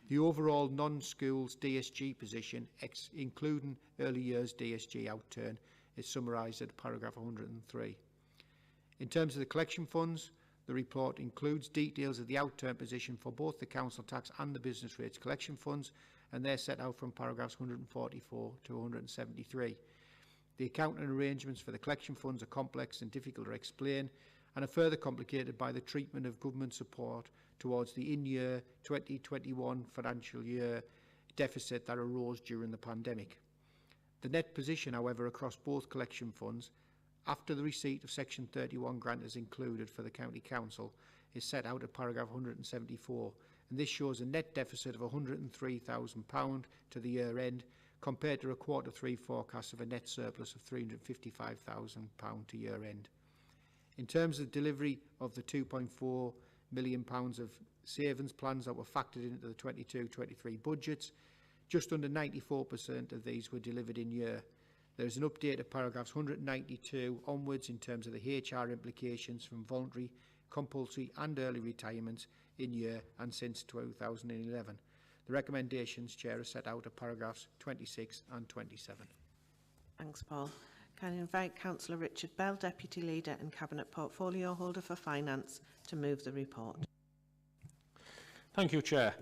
The overall non-schools DSG position, including early years DSG outturn, is summarised at paragraph 103. In terms of the collection funds, the report includes details of the outturn position for both the council tax and the business rates collection funds, and they're set out from paragraphs 144 to 173. The accounting arrangements for the collection funds are complex and difficult to explain, and are further complicated by the treatment of government support towards the in-year 2021 financial year deficit that arose during the pandemic. The net position, however, across both collection funds, after the receipt of Section 31 grant is included for the County Council, is set out at paragraph 174, and this shows a net deficit of £103,000 to the year end, compared to a Q3 forecast of a net surplus of £355,000 to year end. In terms of delivery of the £2.4 million of savings plans that were factored into the 22-23 budgets, just under 94% of these were delivered in year. There is an update of paragraphs 192 onwards in terms of the HR implications from voluntary, compulsory and early retirements in year and since 2011. The recommendations, Chair, are set out at paragraphs 26 and 27. Thanks, Paul. Can I invite Councillor Richard Bell, Deputy Leader and Cabinet Portfolio Holder for Finance, to move the report. Thank you, Chair.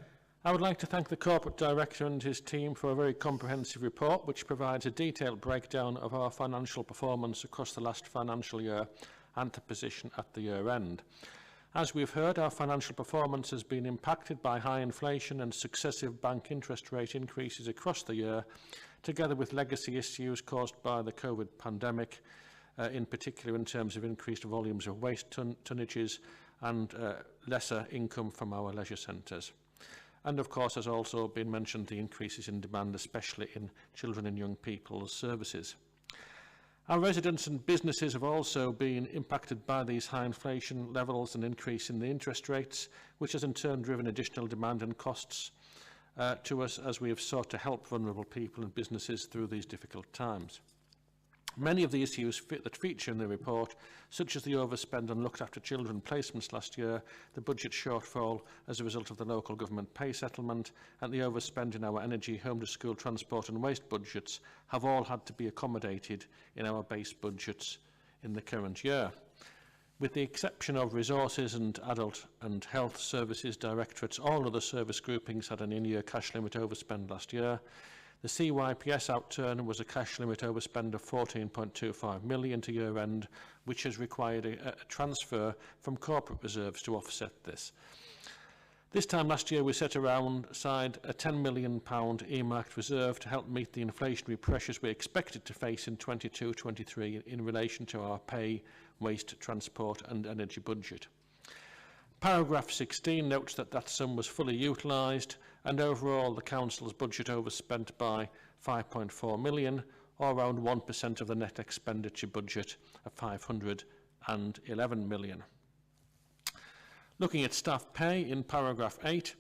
I would like to thank the Corporate Director and his team for a very comprehensive report which provides a detailed breakdown of our financial performance across the last financial year and the position at the year end. As we've heard, our financial performance has been impacted by high inflation and successive bank interest rate increases across the year, together with legacy issues caused by the COVID pandemic, in particular in terms of increased volumes of waste tonnages and lesser income from our leisure centres. And of course, as also been mentioned, the increases in demand, especially in children and young people's services. Our residents and businesses have also been impacted by these high inflation levels and increase in the interest rates, which has in turn driven additional demand and costs to us as we have sought to help vulnerable people and businesses through these difficult times. Many of the issues that feature in the report, such as the overspend on looked after children placements last year, the budget shortfall as a result of the local government pay settlement, and the overspend in our energy, home to school, transport and waste budgets, have all had to be accommodated in our base budgets in the current year. With the exception of resources and adult and health services directorates, all other service groupings had an in-year cash limit overspend last year. The CYPS outturn was a cash limit overspend of £14.25 million to year end, which has required a transfer from corporate reserves to offset this. This time last year we set aside a £10 million earmarked reserve to help meet the inflationary pressures we expected to face in 22-23 in relation to our pay, waste, transport and energy budget. Paragraph 16 notes that that sum was fully utilised, and overall the Council's budget overspent by £5.4 million, or around 1% of the net expenditure budget of £511 million. Looking at staff pay in paragraph 8,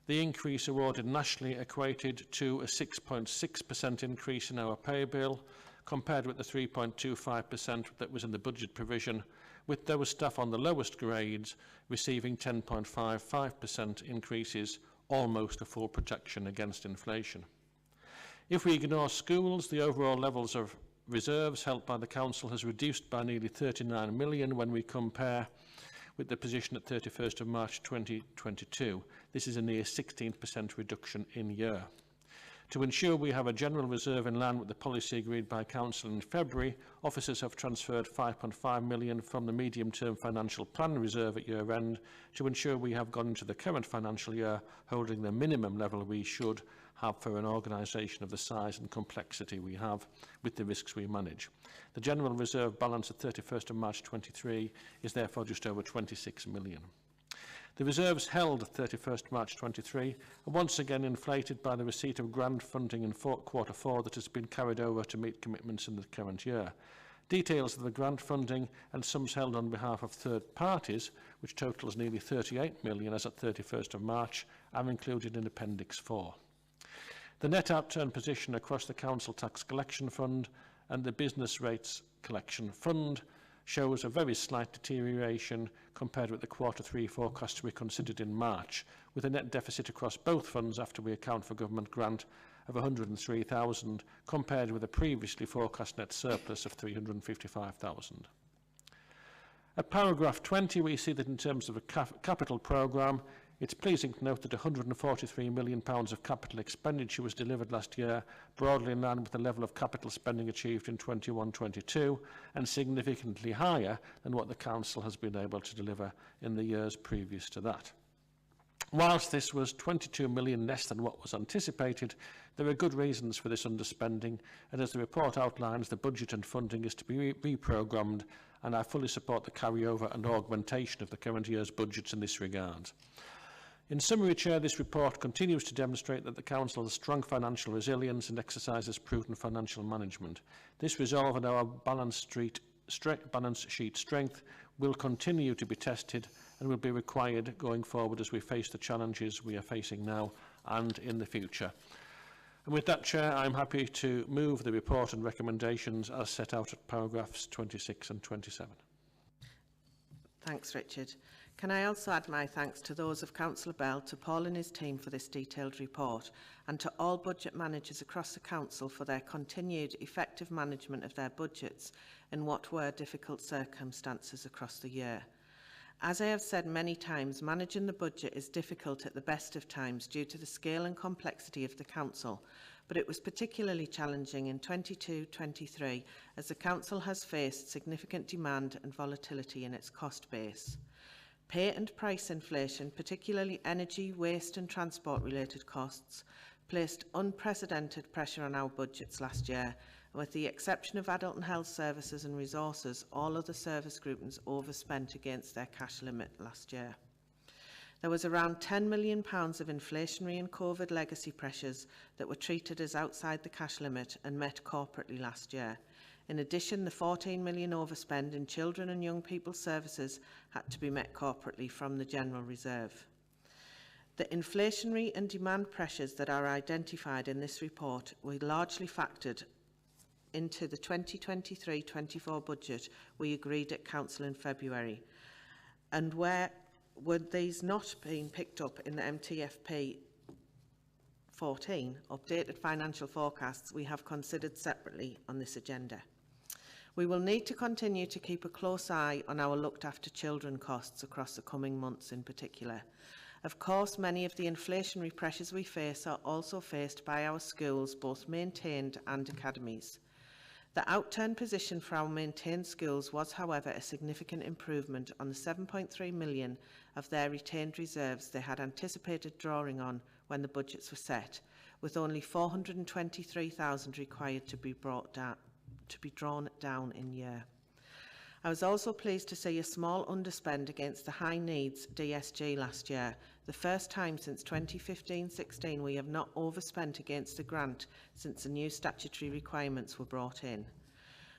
the increase awarded nationally equated to a 6.6% increase in our pay bill, compared with the 3.25% that was in the budget provision, with those staff on the lowest grades receiving 10.55% increases, almost a full protection against inflation. If we ignore schools, the overall levels of reserves held by the Council has reduced by nearly £39 million when we compare with the position at 31st of March 2022. This is a near 16% reduction in year. To ensure we have a general reserve in line with the policy agreed by Council in February, officers have transferred £5.5 million from the medium-term financial plan reserve at year-end to ensure we have gone into the current financial year holding the minimum level we should have for an organisation of the size and complexity we have with the risks we manage. The general reserve balance at 31st of March 23 is therefore just over £26 million. The reserves held at 31st March 23 are once again inflated by the receipt of grant funding in Q4 that has been carried over to meet commitments in the current year. Details of the grant funding and sums held on behalf of third parties, which totals nearly £38 million as at 31st of March, are included in Appendix 4. The net outturn position across the Council Tax Collection Fund and the Business Rates Collection Fund shows a very slight deterioration compared with the Q3 forecast we considered in March, with a net deficit across both funds after we account for government grant of £103,000 compared with a previously forecast net surplus of £355,000. At paragraph 20, we see that in terms of a capital programme, it's pleasing to note that £143 million of capital expenditure was delivered last year, broadly in line with the level of capital spending achieved in 21-22, and significantly higher than what the Council has been able to deliver in the years previous to that. Whilst this was 22 million less than what was anticipated, there are good reasons for this underspending, and as the report outlines, the budget and funding is to be reprogrammed, and I fully support the carryover and augmentation of the current year's budgets in this regard. In summary, Chair, this report continues to demonstrate that the Council has strong financial resilience and exercises prudent financial management. This resolve and our balance sheet strength will continue to be tested and will be required going forward as we face the challenges we are facing now and in the future. And with that, Chair, I'm happy to move the report and recommendations as set out at paragraphs 26 and 27. Thanks, Richard. Can I also add my thanks to those of Councillor Bell, to Paul and his team for this detailed report, and to all budget managers across the Council for their continued effective management of their budgets in what were difficult circumstances across the year. As I have said many times, managing the budget is difficult at the best of times due to the scale and complexity of the Council, but it was particularly challenging in 22-23 as the Council has faced significant demand and volatility in its cost base. Pay and price inflation, particularly energy, waste and transport-related costs, placed unprecedented pressure on our budgets last year, and with the exception of adult and health services and resources, all other service groupings overspent against their cash limit last year. There was around £10 million of inflationary and COVID legacy pressures that were treated as outside the cash limit and met corporately last year. In addition, the £14 million overspend in children and young people services had to be met corporately from the General Reserve. The inflationary and demand pressures that are identified in this report were largely factored into the 2023-24 budget we agreed at Council in February, and where would these not being picked up in the MTFP 14 updated financial forecasts we have considered separately on this agenda. We will need to continue to keep a close eye on our looked after children costs across the coming months in particular. Of course, many of the inflationary pressures we face are also faced by our schools, both maintained and academies. The outturn position for our maintained schools was, however, a significant improvement on the £7.3 million of their retained reserves they had anticipated drawing on when the budgets were set, with only £423,000 required to be drawn down in year. I was also pleased to see a small underspend against the high needs DSG last year, the first time since 2015-16 we have not overspent against the grant since the new statutory requirements were brought in.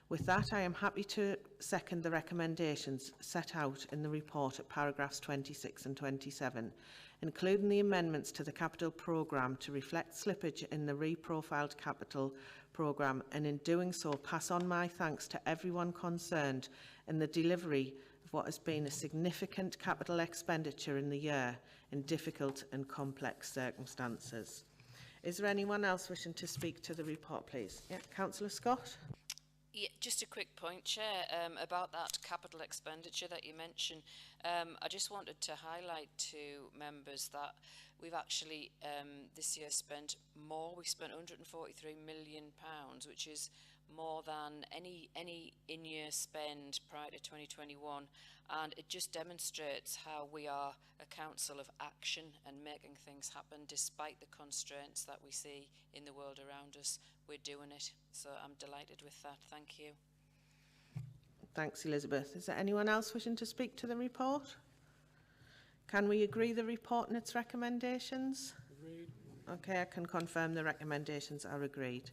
With that, I am happy to second the recommendations set out in the report at paragraphs 26 and 27, including the amendments to the capital programme to reflect slippage in the reprofiled capital programme, and in doing so pass on my thanks to everyone concerned in the delivery of what has been a significant capital expenditure in the year in difficult and complex circumstances. Is there anyone else wishing to speak to the report, please? Yeah, Councillor Scott. Yeah, just a quick point, Chair, about that capital expenditure that you mentioned. I just wanted to highlight to members that we've actually this year spent more. We spent £143 million, which is more than any in-year spend prior to 2021, and it just demonstrates how we are a council of action and making things happen despite the constraints that we see in the world around us. We're doing it, so I'm delighted with that. Thank you. Thanks, Elizabeth. Is there anyone else wishing to speak to the report? Can we agree the report and its recommendations? Agreed. Okay, I can confirm the recommendations are agreed.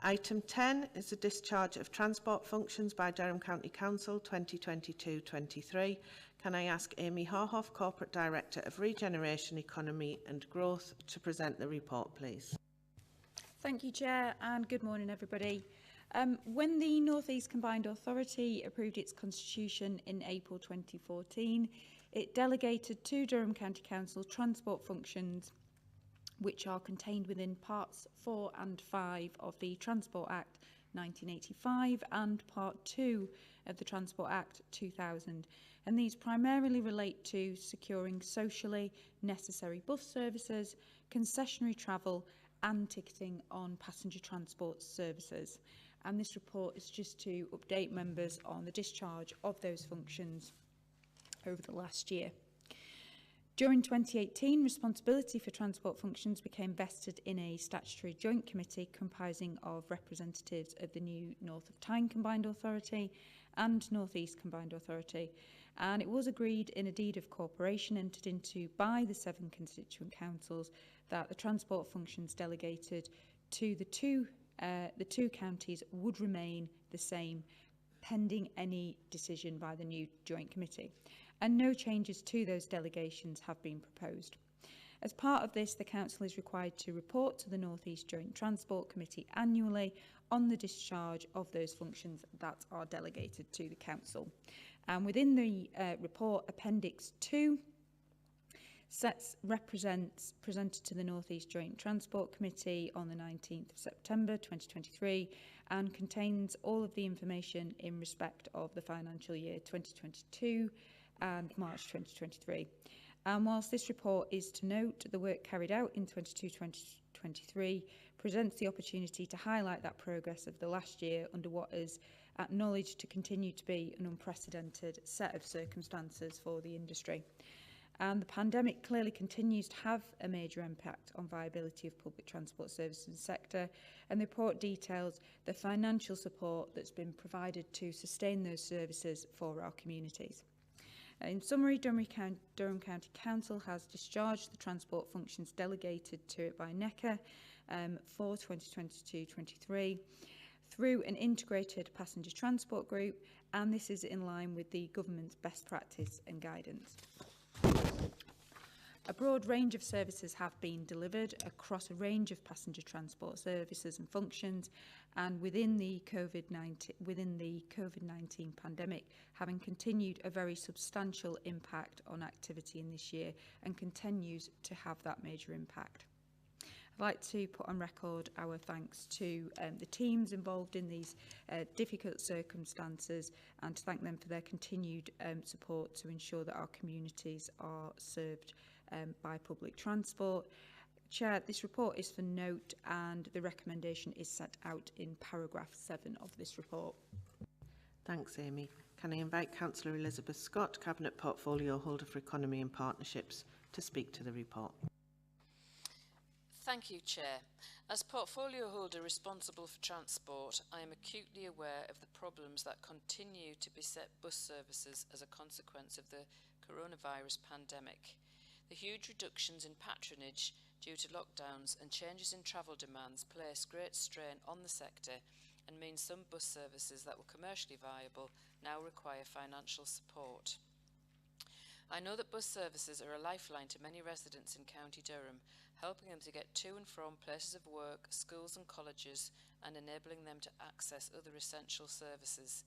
Item 10 is the discharge of transport functions by Durham County Council 2022-23. Can I ask Amy Harhoff, Corporate Director of Regeneration, Economy and Growth, to present the report, please? Thank you, Chair, and good morning, everybody. When the North East Combined Authority approved its constitution in April 2014, it delegated to Durham County Council transport functions which are contained within parts 4 and 5 of the Transport Act 1985 and Part 2 of the Transport Act 2000, and these primarily relate to securing socially necessary bus services, concessionary travel and ticketing on passenger transport services. And this report is just to update members on the discharge of those functions over the last year. During 2018, responsibility for transport functions became vested in a statutory joint committee comprising of representatives of the new North of Tyne Combined Authority and North East Combined Authority, and it was agreed in a deed of cooperation entered into by the 7 constituent councils that the transport functions delegated to the two counties would remain the same pending any decision by the new joint committee, and no changes to those delegations have been proposed. As part of this, the Council is required to report to the North East Joint Transport Committee annually on the discharge of those functions that are delegated to the Council. And within the report, Appendix 2 presented to the North East Joint Transport Committee on the 19th of September 2023 and contains all of the information in respect of the financial year 2022 and March 2023. And whilst this report is to note the work carried out in 22-2023 presents the opportunity to highlight that progress of the last year under what is acknowledged to continue to be an unprecedented set of circumstances for the industry. And the pandemic clearly continues to have a major impact on viability of public transport services in the sector, and the report details the financial support that's been provided to sustain those services for our communities. In summary, Durham County Council has discharged the transport functions delegated to it by NECA for 2022-23 through an integrated passenger transport group, and this is in line with the government's best practice and guidance. A broad range of services have been delivered across a range of passenger transport services and functions, and within the COVID-19 pandemic, having continued a very substantial impact on activity in this year and continues to have that major impact. I'd like to put on record our thanks to the teams involved in these difficult circumstances and to thank them for their continued support to ensure that our communities are served by public transport. Chair, this report is for note and the recommendation is set out in paragraph 7 of this report. Thanks, Amy. Can I invite Councillor Elizabeth Scott, Cabinet Portfolio Holder for Economy and Partnerships, to speak to the report? Thank you, Chair. As portfolio holder responsible for transport, I am acutely aware of the problems that continue to beset bus services as a consequence of the coronavirus pandemic. The huge reductions in patronage due to lockdowns and changes in travel demands place great strain on the sector and mean some bus services that were commercially viable now require financial support. I know that bus services are a lifeline to many residents in County Durham, helping them to get to and from places of work, schools and colleges, and enabling them to access other essential services.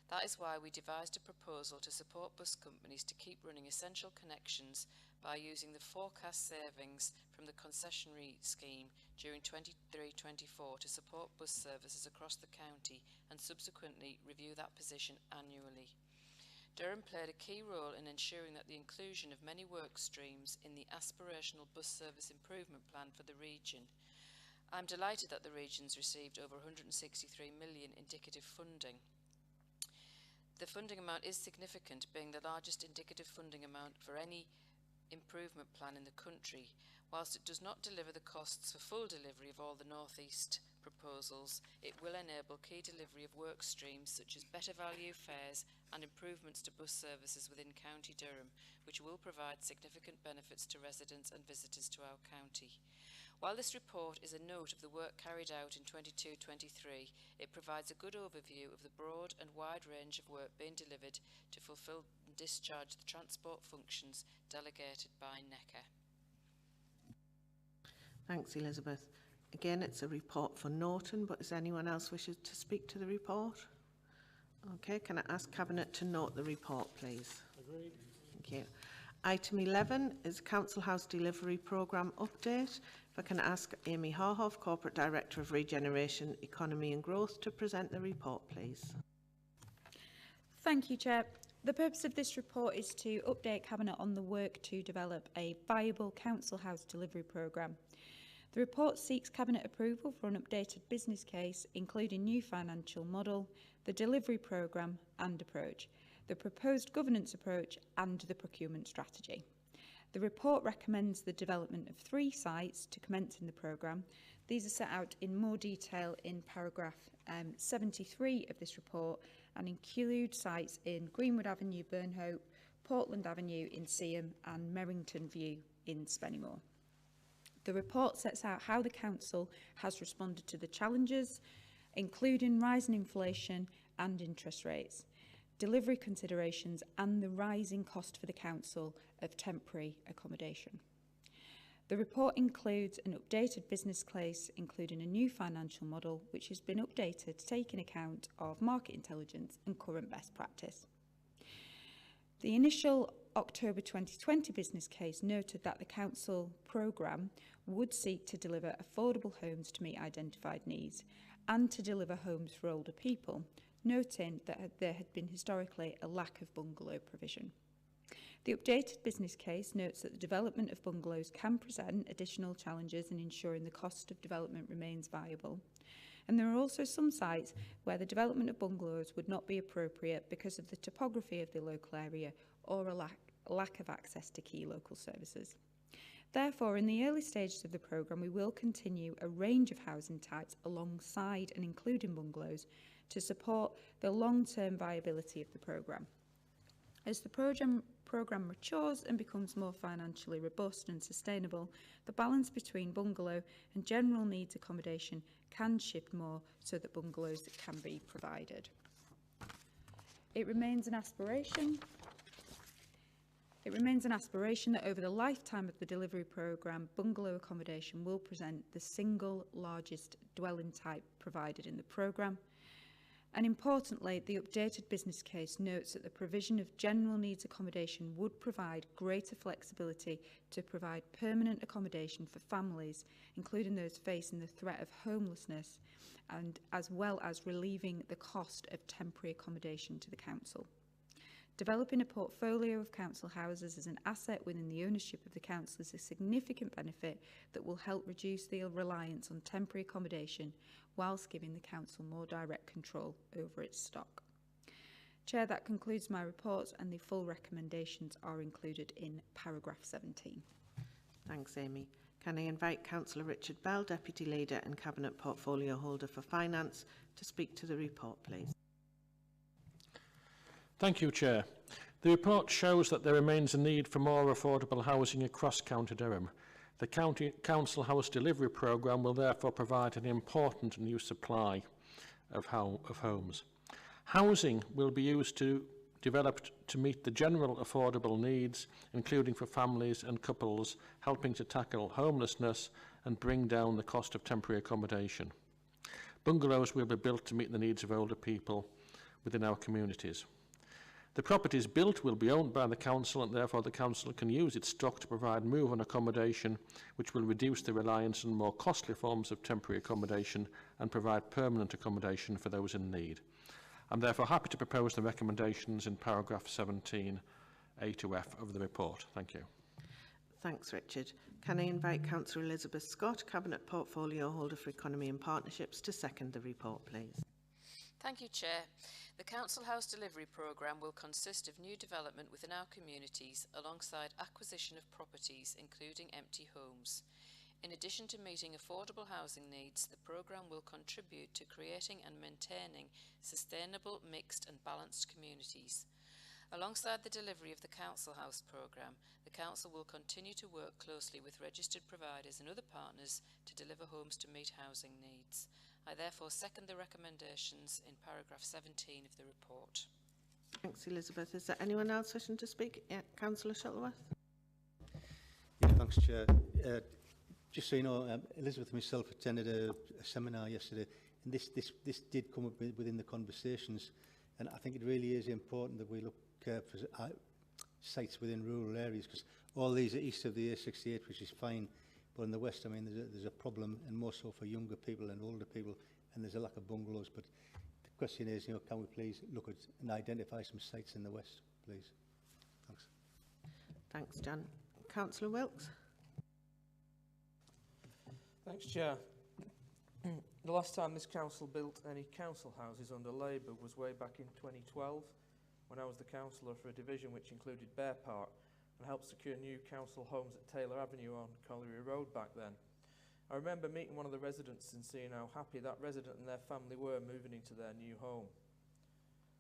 That is why we devised a proposal to support bus companies to keep running essential connections by using the forecast savings from the concessionary scheme during 23-24 to support bus services across the county and subsequently review that position annually. Durham played a key role in ensuring that the inclusion of many work streams in the aspirational bus service improvement plan for the region. I'm delighted that the region's received over £163 million indicative funding. The funding amount is significant, being the largest indicative funding amount for any improvement plan in the country. Whilst it does not deliver the costs for full delivery of all the North East proposals, it will enable key delivery of work streams such as better value fares and improvements to bus services within County Durham, which will provide significant benefits to residents and visitors to our county. While this report is a note of the work carried out in 22-23, it provides a good overview of the broad and wide range of work being delivered to fulfil and discharge the transport functions delegated by NECA. Thanks, Elizabeth. Again, it's a report for Norton, but is anyone else wishes to speak to the report? Okay, can I ask Cabinet to note the report, please? Agreed. Thank you. Item 11 is Council House Delivery Programme Update. If I can ask Amy Harhoff, Corporate Director of Regeneration, Economy and Growth, to present the report, please. Thank you, Chair. The purpose of this report is to update Cabinet on the work to develop a viable Council House delivery programme. The report seeks Cabinet approval for an updated business case, including new financial model, the delivery programme and approach, the proposed governance approach and the procurement strategy. The report recommends the development of 3 sites to commence in the programme. These are set out in more detail in paragraph 73 of this report and include sites in Greenwood Avenue, Burnhope, Portland Avenue in Seaham and Merrington View in Spennymoor. The report sets out how the Council has responded to the challenges, including rising inflation and interest rates, delivery considerations and the rising cost for the Council of temporary accommodation. The report includes an updated business case, including a new financial model which has been updated to take account of market intelligence and current best practice. The initial October 2020 business case noted that the Council programme would seek to deliver affordable homes to meet identified needs and to deliver homes for older people, noting that there had been historically a lack of bungalow provision. The updated business case notes that the development of bungalows can present additional challenges in ensuring the cost of development remains viable. And there are also some sites where the development of bungalows would not be appropriate because of the topography of the local area or a lack of access to key local services. Therefore, in the early stages of the programme, we will continue a range of housing types alongside and including bungalows to support the long-term viability of the programme. As the programme matures and becomes more financially robust and sustainable, the balance between bungalow and general needs accommodation can shift more so that bungalows can be provided. It remains an aspiration that over the lifetime of the delivery programme, bungalow accommodation will present the single largest dwelling type provided in the programme. And importantly, the updated business case notes that the provision of general needs accommodation would provide greater flexibility to provide permanent accommodation for families, including those facing the threat of homelessness, and as well as relieving the cost of temporary accommodation to the Council. Developing a portfolio of council houses as an asset within the ownership of the council is a significant benefit that will help reduce the reliance on temporary accommodation whilst giving the council more direct control over its stock. Chair, that concludes my report and the full recommendations are included in paragraph 17. Thanks, Amy. Can I invite Councillor Richard Bell, Deputy Leader and Cabinet Portfolio Holder for Finance, to speak to the report, please? Thank you, Chair. The report shows that there remains a need for more affordable housing across County Durham. The County Council House Delivery Programme will therefore provide an important new supply of homes. Housing will be developed to meet the general affordable needs, including for families and couples, helping to tackle homelessness and bring down the cost of temporary accommodation. Bungalows will be built to meet the needs of older people within our communities. The properties built will be owned by the council and therefore the council can use its stock to provide move-on accommodation which will reduce the reliance on more costly forms of temporary accommodation and provide permanent accommodation for those in need. I'm therefore happy to propose the recommendations in paragraph 17, A to F of the report. Thank you. Thanks, Richard. Can I invite Councillor Elizabeth Scott, Cabinet Portfolio Holder for Economy and Partnerships, to second the report, please? Thank you, Chair. The Council House Delivery Programme will consist of new development within our communities alongside acquisition of properties, including empty homes. In addition to meeting affordable housing needs, the programme will contribute to creating and maintaining sustainable, mixed and balanced communities. Alongside the delivery of the Council House programme, the Council will continue to work closely with registered providers and other partners to deliver homes to meet housing needs. I therefore second the recommendations in paragraph 17 of the report. Thanks, Elizabeth. Is there anyone else wishing to speak? Yeah, Councillor Shuttleworth. Yeah, thanks, Chair. Just so you know, Elizabeth and myself attended a seminar yesterday, and this did come up within the conversations, and I think it really is important that we look sites within rural areas, because all these are east of the A68, which is fine, but in the west, I mean, there's a problem, and more so for younger people and older people, and there's a lack of bungalows. But the question is, you know, can we please look at and identify some sites in the west, please? Thanks. Thanks, John. Councillor Wilkes. Thanks, Chair. The last time this council built any council houses under Labour was way back in 2012, when I was the councillor for a division which included Bear Park and helped secure new council homes at Taylor Avenue on Colliery Road back then. I remember meeting one of the residents and seeing how happy that resident and their family were moving into their new home.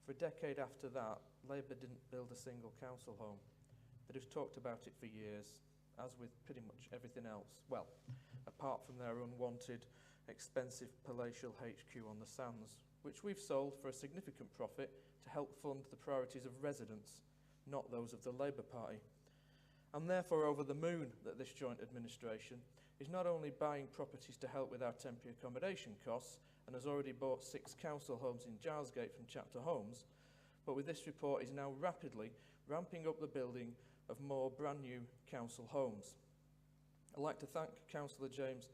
For a decade after that, Labour didn't build a single council home. They just talked about it for years, as with pretty much everything else. Well, apart from their unwanted, expensive palatial HQ on the Sands, which we've sold for a significant profit to help fund the priorities of residents, not those of the Labour Party. I'm therefore over the moon that this joint administration is not only buying properties to help with our temporary accommodation costs and has already bought 6 council homes in Gilesgate from Chapter Homes, but with this report is now rapidly ramping up the building of more brand new council homes. I'd like to thank Councillor James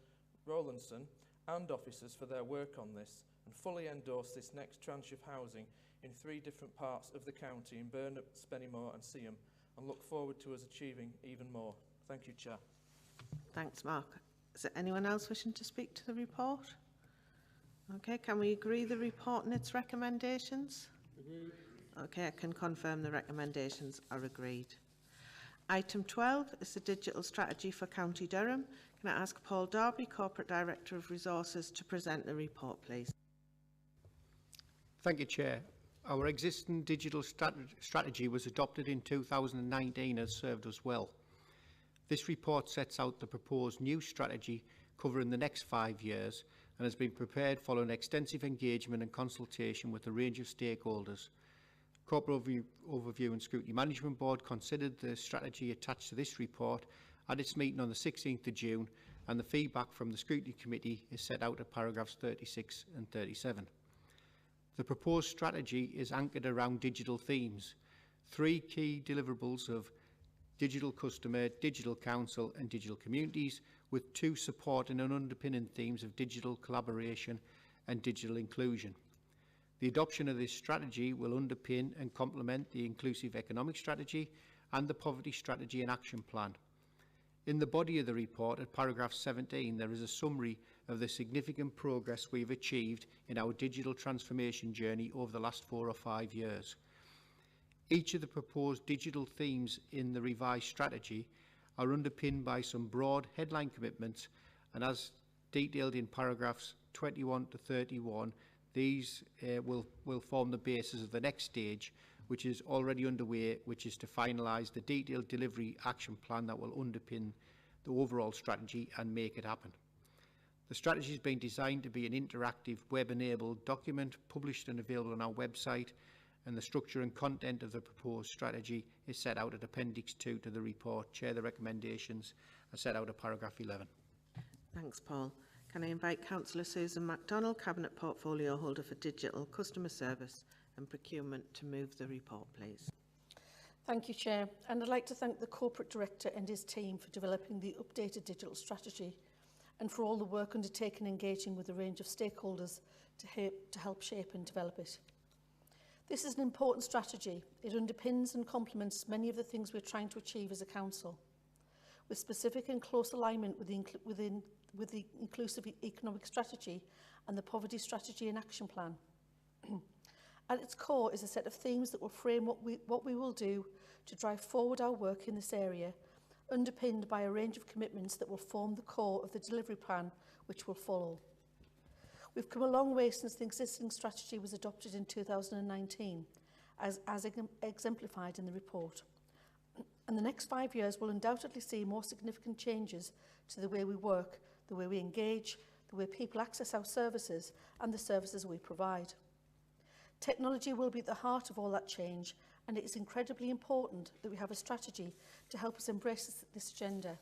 Rowlandson and officers for their work on this and fully endorse this next tranche of housing in 3 different parts of the county in Burnham, Spennymoor and Seaham, and look forward to us achieving even more. Thank you, Chair. Thanks, Mark. Is there anyone else wishing to speak to the report? Okay, can we agree the report and its recommendations? Agreed. Okay, I can confirm the recommendations are agreed. Item 12 is the digital strategy for County Durham. Can I ask Paul Darby, Corporate Director of Resources, to present the report, please? Thank you, Chair. Our existing digital strategy was adopted in 2019 and has served us well. This report sets out the proposed new strategy covering the next 5 years and has been prepared following extensive engagement and consultation with a range of stakeholders. Corporate Overview and Scrutiny Management Board considered the strategy attached to this report at its meeting on the 16th of June, and the feedback from the Scrutiny Committee is set out at paragraphs 36 and 37. The proposed strategy is anchored around digital themes. 3 key deliverables of digital customer, digital council and digital communities, with 2 supporting and underpinning themes of digital collaboration and digital inclusion. The adoption of this strategy will underpin and complement the Inclusive Economic Strategy and the Poverty Strategy and Action Plan. In the body of the report, at paragraph 17, there is a summary of the significant progress we've achieved in our digital transformation journey over the last 4 or 5 years. Each of the proposed digital themes in the revised strategy are underpinned by some broad headline commitments, and as detailed in paragraphs 21 to 31, these will form the basis of the next stage, which is already underway, which is to finalise the detailed delivery action plan that will underpin the overall strategy and make it happen. The strategy has been designed to be an interactive, web-enabled document published and available on our website, and the structure and content of the proposed strategy is set out at Appendix 2 to the report. Chair, the recommendations are set out at paragraph 11. Thanks, Paul. Can I invite Councillor Susan MacDonald, Cabinet Portfolio Holder for Digital Customer Service and Procurement, to move the report, please? Thank you, Chair. And I'd like to thank the Corporate Director and his team for developing the updated digital strategy and for all the work undertaken engaging with a range of stakeholders to help shape and develop it. This is an important strategy. It underpins and complements many of the things we're trying to achieve as a council, with specific and close alignment with the Inclusive Economic Strategy and the Poverty Strategy and Action Plan. At its core is a set of themes that will frame what we will do to drive forward our work in this area, underpinned by a range of commitments that will form the core of the delivery plan which will follow. We've come a long way since the existing strategy was adopted in 2019, as exemplified in the report. And the next 5 years will undoubtedly see more significant changes to the way we work, the way we engage, the way people access our services and the services we provide. Technology will be at the heart of all that change, and it is incredibly important that we have a strategy to help us embrace this agenda.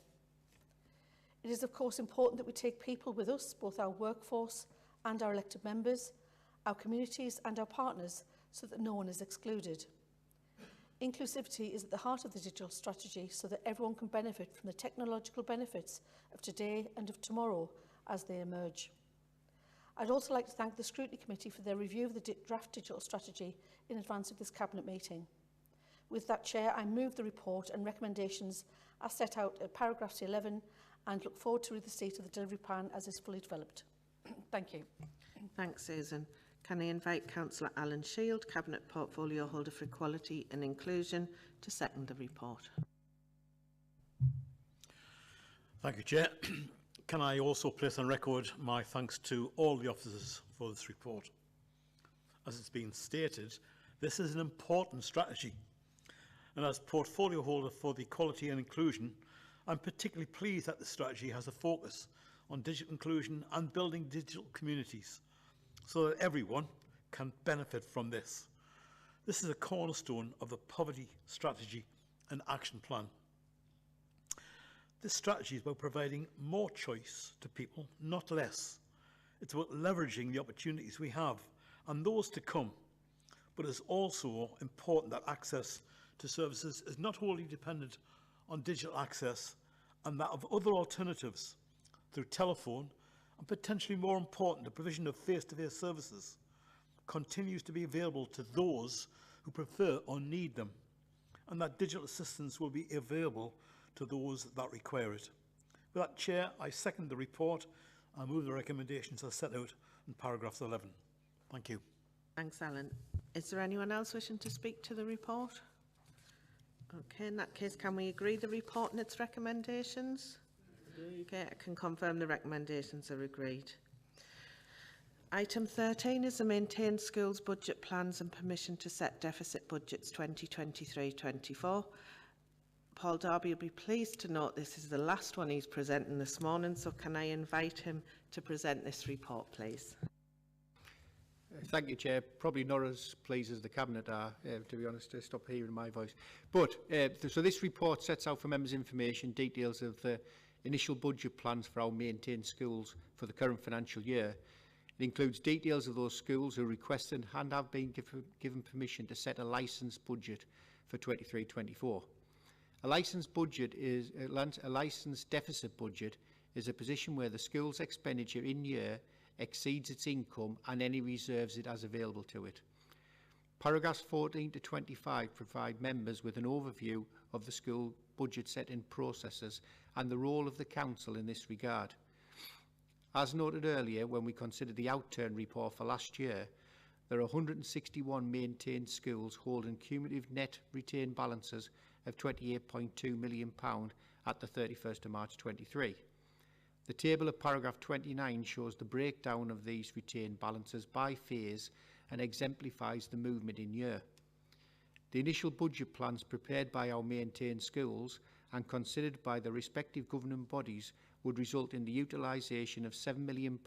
It is of course important that we take people with us, both our workforce and our elected members, our communities and our partners, so that no one is excluded. Inclusivity is at the heart of the digital strategy so that everyone can benefit from the technological benefits of today and of tomorrow as they emerge. I'd also like to thank the Scrutiny Committee for their review of the draft digital strategy in advance of this Cabinet meeting. With that, Chair, I move the report and recommendations as set out at paragraphs 11 and look forward to the state of the delivery plan as is fully developed. Thank you. Thanks, Susan. Can I invite Councillor Alan Shield, Cabinet Portfolio Holder for Equality and Inclusion, to second the report? Thank you, Chair. Can I also place on record my thanks to all the officers for this report? As it's been stated, this is an important strategy. And as Portfolio Holder for the Equality and Inclusion, I'm particularly pleased that the strategy has a focus on digital inclusion and building digital communities so that everyone can benefit from this. This is a cornerstone of the Poverty Strategy and Action Plan. This strategy is about providing more choice to people, not less. It's about leveraging the opportunities we have and those to come. But it's also important that access to services is not wholly dependent on digital access and that of other alternatives through telephone, and potentially more important, the provision of face-to-face services continues to be available to those who prefer or need them, and that digital assistance will be available to those that require it. With that, Chair, I second the report and move the recommendations as set out in paragraphs 11. Thank you. Thanks, Alan. Is there anyone else wishing to speak to the report? Okay, in that case, can we agree the report and its recommendations? Okay, I can confirm the recommendations are agreed. Item 13 is the Maintained Schools Budget Plans and Permission to Set Deficit Budgets 2023-24. Paul Darby will be pleased to note this is the last one he's presenting this morning, so can I invite him to present this report, please? Thank you, Chair. Probably not as pleased as the Cabinet are, to be honest, to stop hearing my voice. But, so this report sets out for members' information details of the initial budget plans for our maintained schools for the current financial year. It includes details of those schools who requested and have been given permission to set a licensed budget for 23-24. A licensed budget is a licensed deficit budget is a position where the school's expenditure in year exceeds its income and any reserves it has available to it. Paragraphs 14 to 25 provide members with an overview of the school budget setting processes and the role of the Council in this regard. As noted earlier, when we considered the outturn report for last year, there are 161 maintained schools holding cumulative net retained balances of £28.2 million at the 31st of March 23. The table of paragraph 29 shows the breakdown of these retained balances by phase and exemplifies the movement in year. The initial budget plans prepared by our maintained schools and considered by the respective governing bodies would result in the utilisation of £7 million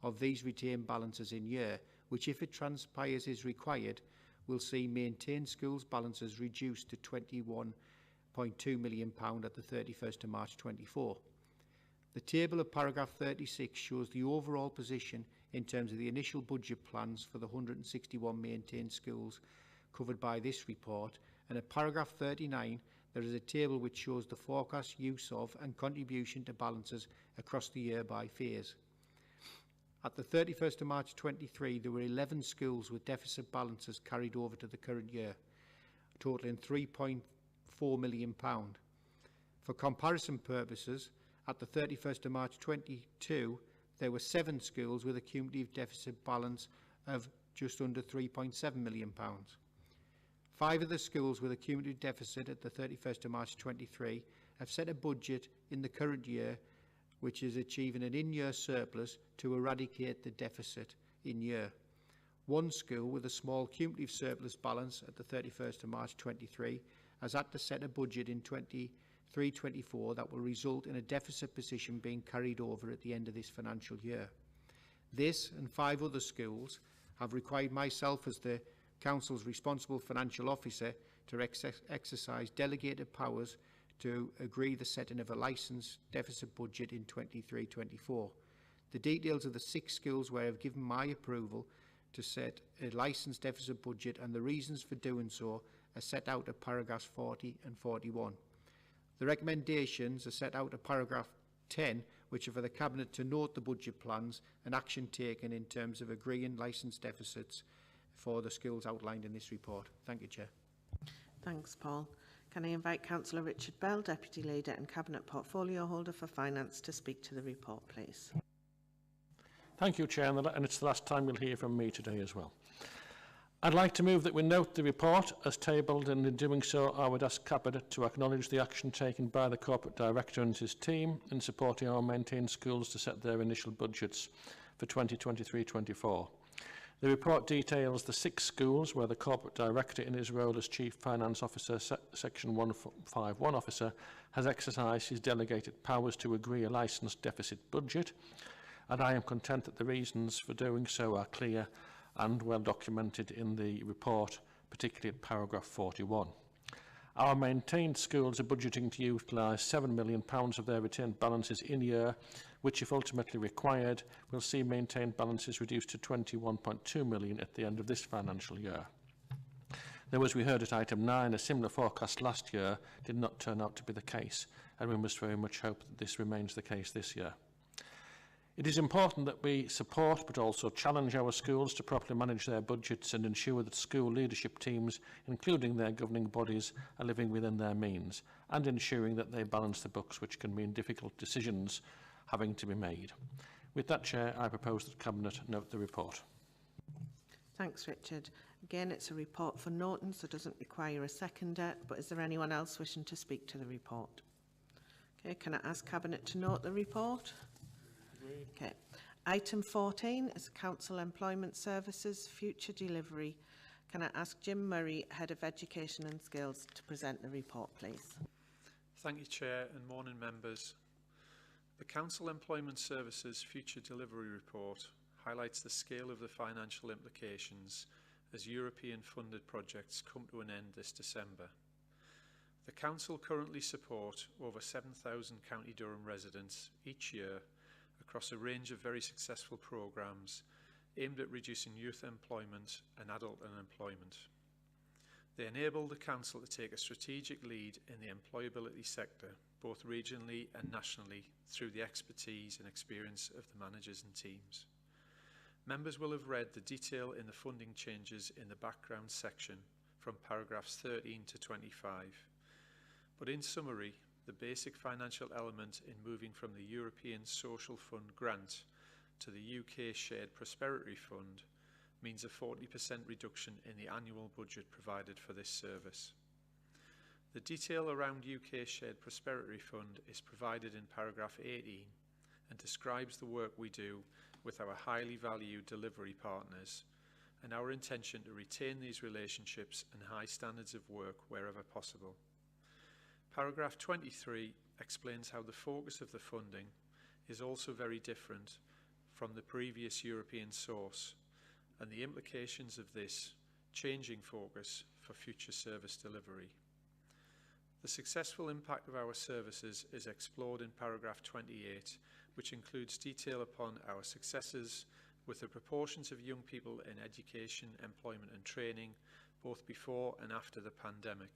of these retained balances in year, which, if it transpires is required, will see maintained schools balances reduced to £21.2 million at the 31st of March 24. The table of paragraph 36 shows the overall position in terms of the initial budget plans for the 161 maintained schools covered by this report, and at paragraph 39 there is a table which shows the forecast use of and contribution to balances across the year by phase. At the 31st of March 23, there were 11 schools with deficit balances carried over to the current year, totalling £3.4 million. For comparison purposes, at the 31st of March 22, there were 7 schools with a cumulative deficit balance of just under £3.7 million. 5 of the schools with a cumulative deficit at the 31st of March 23 have set a budget in the current year which is achieving an in-year surplus to eradicate the deficit in year. 1 school with a small cumulative surplus balance at the 31st of March 23 has had to set a budget in 23-24 that will result in a deficit position being carried over at the end of this financial year. This and 5 other schools have required myself as the Council's responsible financial officer to exercise delegated powers to agree the setting of a licensed deficit budget in 23-24. The details of the 6 schools where I have given my approval to set a licensed deficit budget and the reasons for doing so as set out at paragraphs 40 and 41. The recommendations are set out at paragraph 10, which are for the Cabinet to note the budget plans and action taken in terms of agreeing licence deficits for the schools outlined in this report. Thank you, Chair. Thanks, Paul. Can I invite Councillor Richard Bell, Deputy Leader and Cabinet Portfolio Holder for Finance, to speak to the report, please? Thank you, Chair, and it's the last time you'll hear from me today as well. I'd like to move that we note the report as tabled, and in doing so I would ask Cabinet to acknowledge the action taken by the Corporate Director and his team in supporting our maintained schools to set their initial budgets for 2023-24. The report details the 6 schools where the Corporate Director, in his role as Chief Finance Officer, Section 151 Officer, has exercised his delegated powers to agree a licensed deficit budget, and I am content that the reasons for doing so are clear and well documented in the report, particularly at paragraph 41. Our maintained schools are budgeting to utilise £7 million of their retained balances in year, which, if ultimately required, will see maintained balances reduced to £21.2 million at the end of this financial year. Though, as we heard at item 9, a similar forecast last year did not turn out to be the case, and we must very much hope that this remains the case this year. It is important that we support but also challenge our schools to properly manage their budgets and ensure that school leadership teams, including their governing bodies, are living within their means and ensuring that they balance the books, which can mean difficult decisions having to be made. With that, Chair, I propose that Cabinet note the report. Thanks, Richard. Again, it's a report for noting, so it doesn't require a seconder, but is there anyone else wishing to speak to the report? Okay, can I ask Cabinet to note the report? Okay. Item 14 is Council Employment Services Future Delivery. Can I ask Jim Murray, Head of Education and Skills, to present the report, please? Thank you, Chair, and morning members. The Council Employment Services Future Delivery Report highlights the scale of the financial implications as European-funded projects come to an end this December. The Council currently support over 7,000 County Durham residents each year across a range of very successful programmes aimed at reducing youth employment and adult unemployment. They enable the Council to take a strategic lead in the employability sector, both regionally and nationally, through the expertise and experience of the managers and teams. Members will have read the detail in the funding changes in the background section from paragraphs 13 to 25. But in summary, the basic financial element in moving from the European Social Fund grant to the UK Shared Prosperity Fund means a 40% reduction in the annual budget provided for this service. The detail around UK Shared Prosperity Fund is provided in paragraph 18 and describes the work we do with our highly valued delivery partners and our intention to retain these relationships and high standards of work wherever possible. Paragraph 23 explains how the focus of the funding is also very different from the previous European source and the implications of this changing focus for future service delivery. The successful impact of our services is explored in paragraph 28, which includes detail upon our successes with the proportions of young people in education, employment and training, both before and after the pandemic.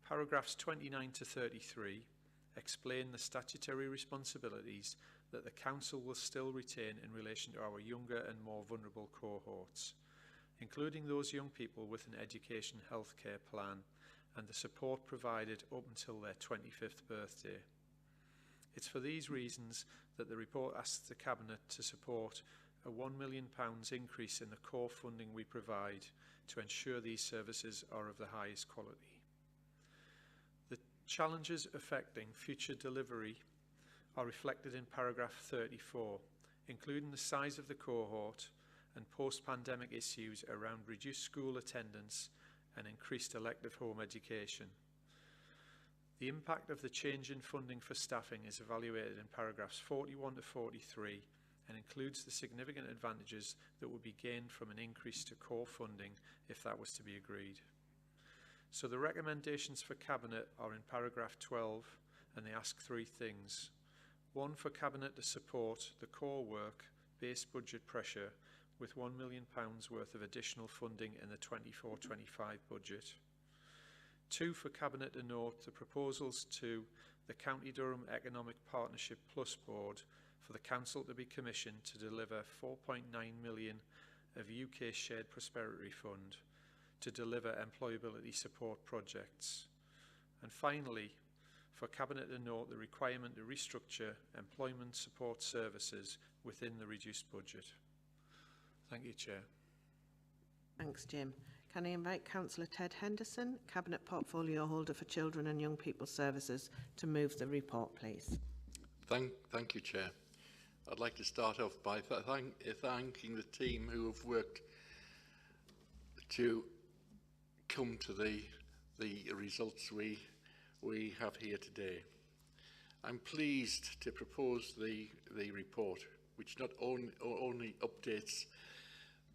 Paragraphs 29 to 33 explain the statutory responsibilities that the Council will still retain in relation to our younger and more vulnerable cohorts, including those young people with an education healthcare plan and the support provided up until their 25th birthday. It's for these reasons that the report asks the Cabinet to support a £1 million increase in the core funding we provide to ensure these services are of the highest quality. The challenges affecting future delivery are reflected in paragraph 34, including the size of the cohort and post-pandemic issues around reduced school attendance and increased elective home education. The impact of the change in funding for staffing is evaluated in paragraphs 41 to 43 and includes the significant advantages that would be gained from an increase to core funding if that was to be agreed. So the recommendations for Cabinet are in paragraph 12 and they ask three things. One, for Cabinet to support the core work, base budget pressure, with £1 million worth of additional funding in the 24-25 budget. 2, for Cabinet to note the proposals to the County Durham Economic Partnership Plus Board for the Council to be commissioned to deliver 4.9 million of UK Shared Prosperity Fund to deliver employability support projects. And finally, for Cabinet to note the requirement to restructure employment support services within the reduced budget. Thank you, Chair. Thanks, Jim. Can I invite Councillor Ted Henderson, Cabinet Portfolio Holder for Children and Young People Services, to move the report, please? Thank you, Chair. I'd like to start off by thanking the team who have worked to come to the results we have here today. I'm pleased to propose the report, which not only updates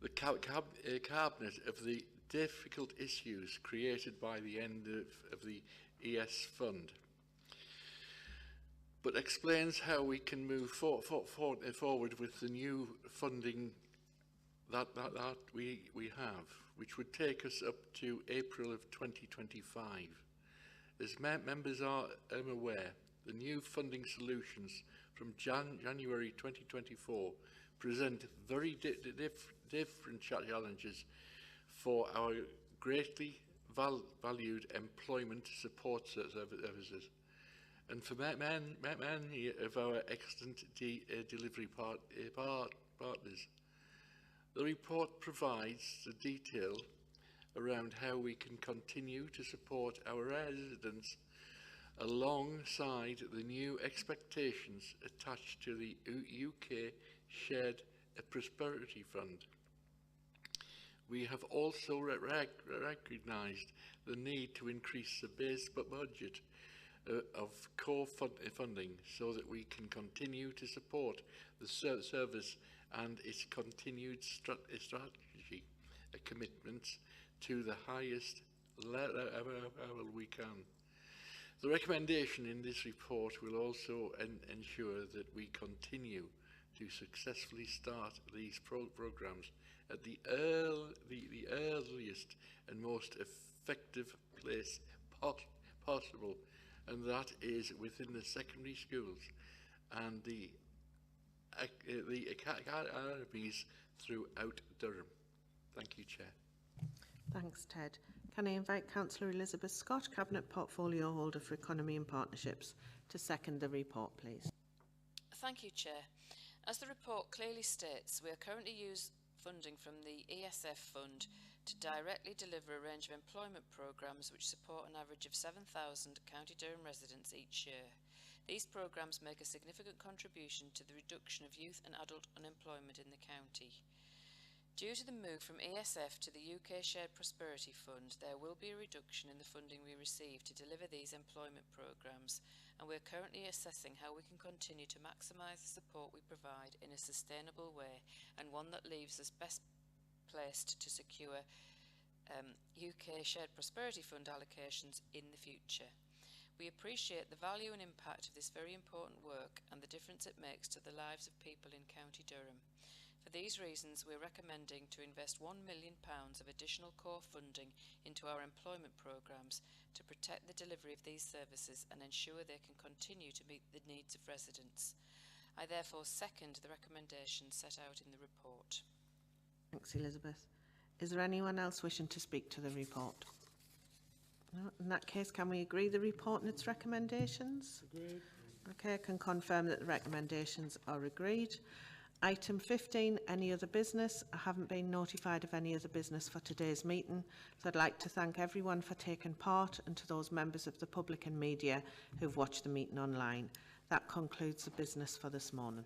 the Cabinet of the difficult issues created by the end of the ES Fund, but explains how we can move forward with the new funding that we have, which would take us up to April of 2025. As members are aware, the new funding solutions from January 2024 present very different challenges for our greatly valued employment support services, and for many of our excellent delivery partners. The report provides the detail around how we can continue to support our residents alongside the new expectations attached to the UK Shared Prosperity Fund. We have also recognised the need to increase the base budget of core funding so that we can continue to support the service and its continued strategy commitments to the highest level we can. The recommendation in this report will also ensure that we continue to successfully start these programmes at the earliest and most effective place possible, and that is within the secondary schools and the academies throughout Durham. Thank you, Chair. Thanks, Ted. Can I invite Councillor Elizabeth Scott, Cabinet Portfolio Holder for Economy and Partnerships, to second the report, please? Thank you, Chair. As the report clearly states, we are currently using funding from the ESF Fund to directly deliver a range of employment programmes which support an average of 7,000 County Durham residents each year. These programmes make a significant contribution to the reduction of youth and adult unemployment in the county. Due to the move from ESF to the UK Shared Prosperity Fund, there will be a reduction in the funding we receive to deliver these employment programmes, and we are currently assessing how we can continue to maximise the support we provide in a sustainable way, and one that leaves us best placed to secure UK Shared Prosperity Fund allocations in the future. We appreciate the value and impact of this very important work and the difference it makes to the lives of people in County Durham. For these reasons, we're recommending to invest £1 million of additional core funding into our employment programmes to protect the delivery of these services and ensure they can continue to meet the needs of residents. I therefore second the recommendations set out in the report. Thanks, Elizabeth. Is there anyone else wishing to speak to the report? No? In that case, can we agree the report and its recommendations? Agreed. Okay, I can confirm that the recommendations are agreed. Item 15, any other business. I haven't been notified of any other business for today's meeting, so I'd like to thank everyone for taking part and to those members of the public and media who've watched the meeting online. That concludes the business for this morning.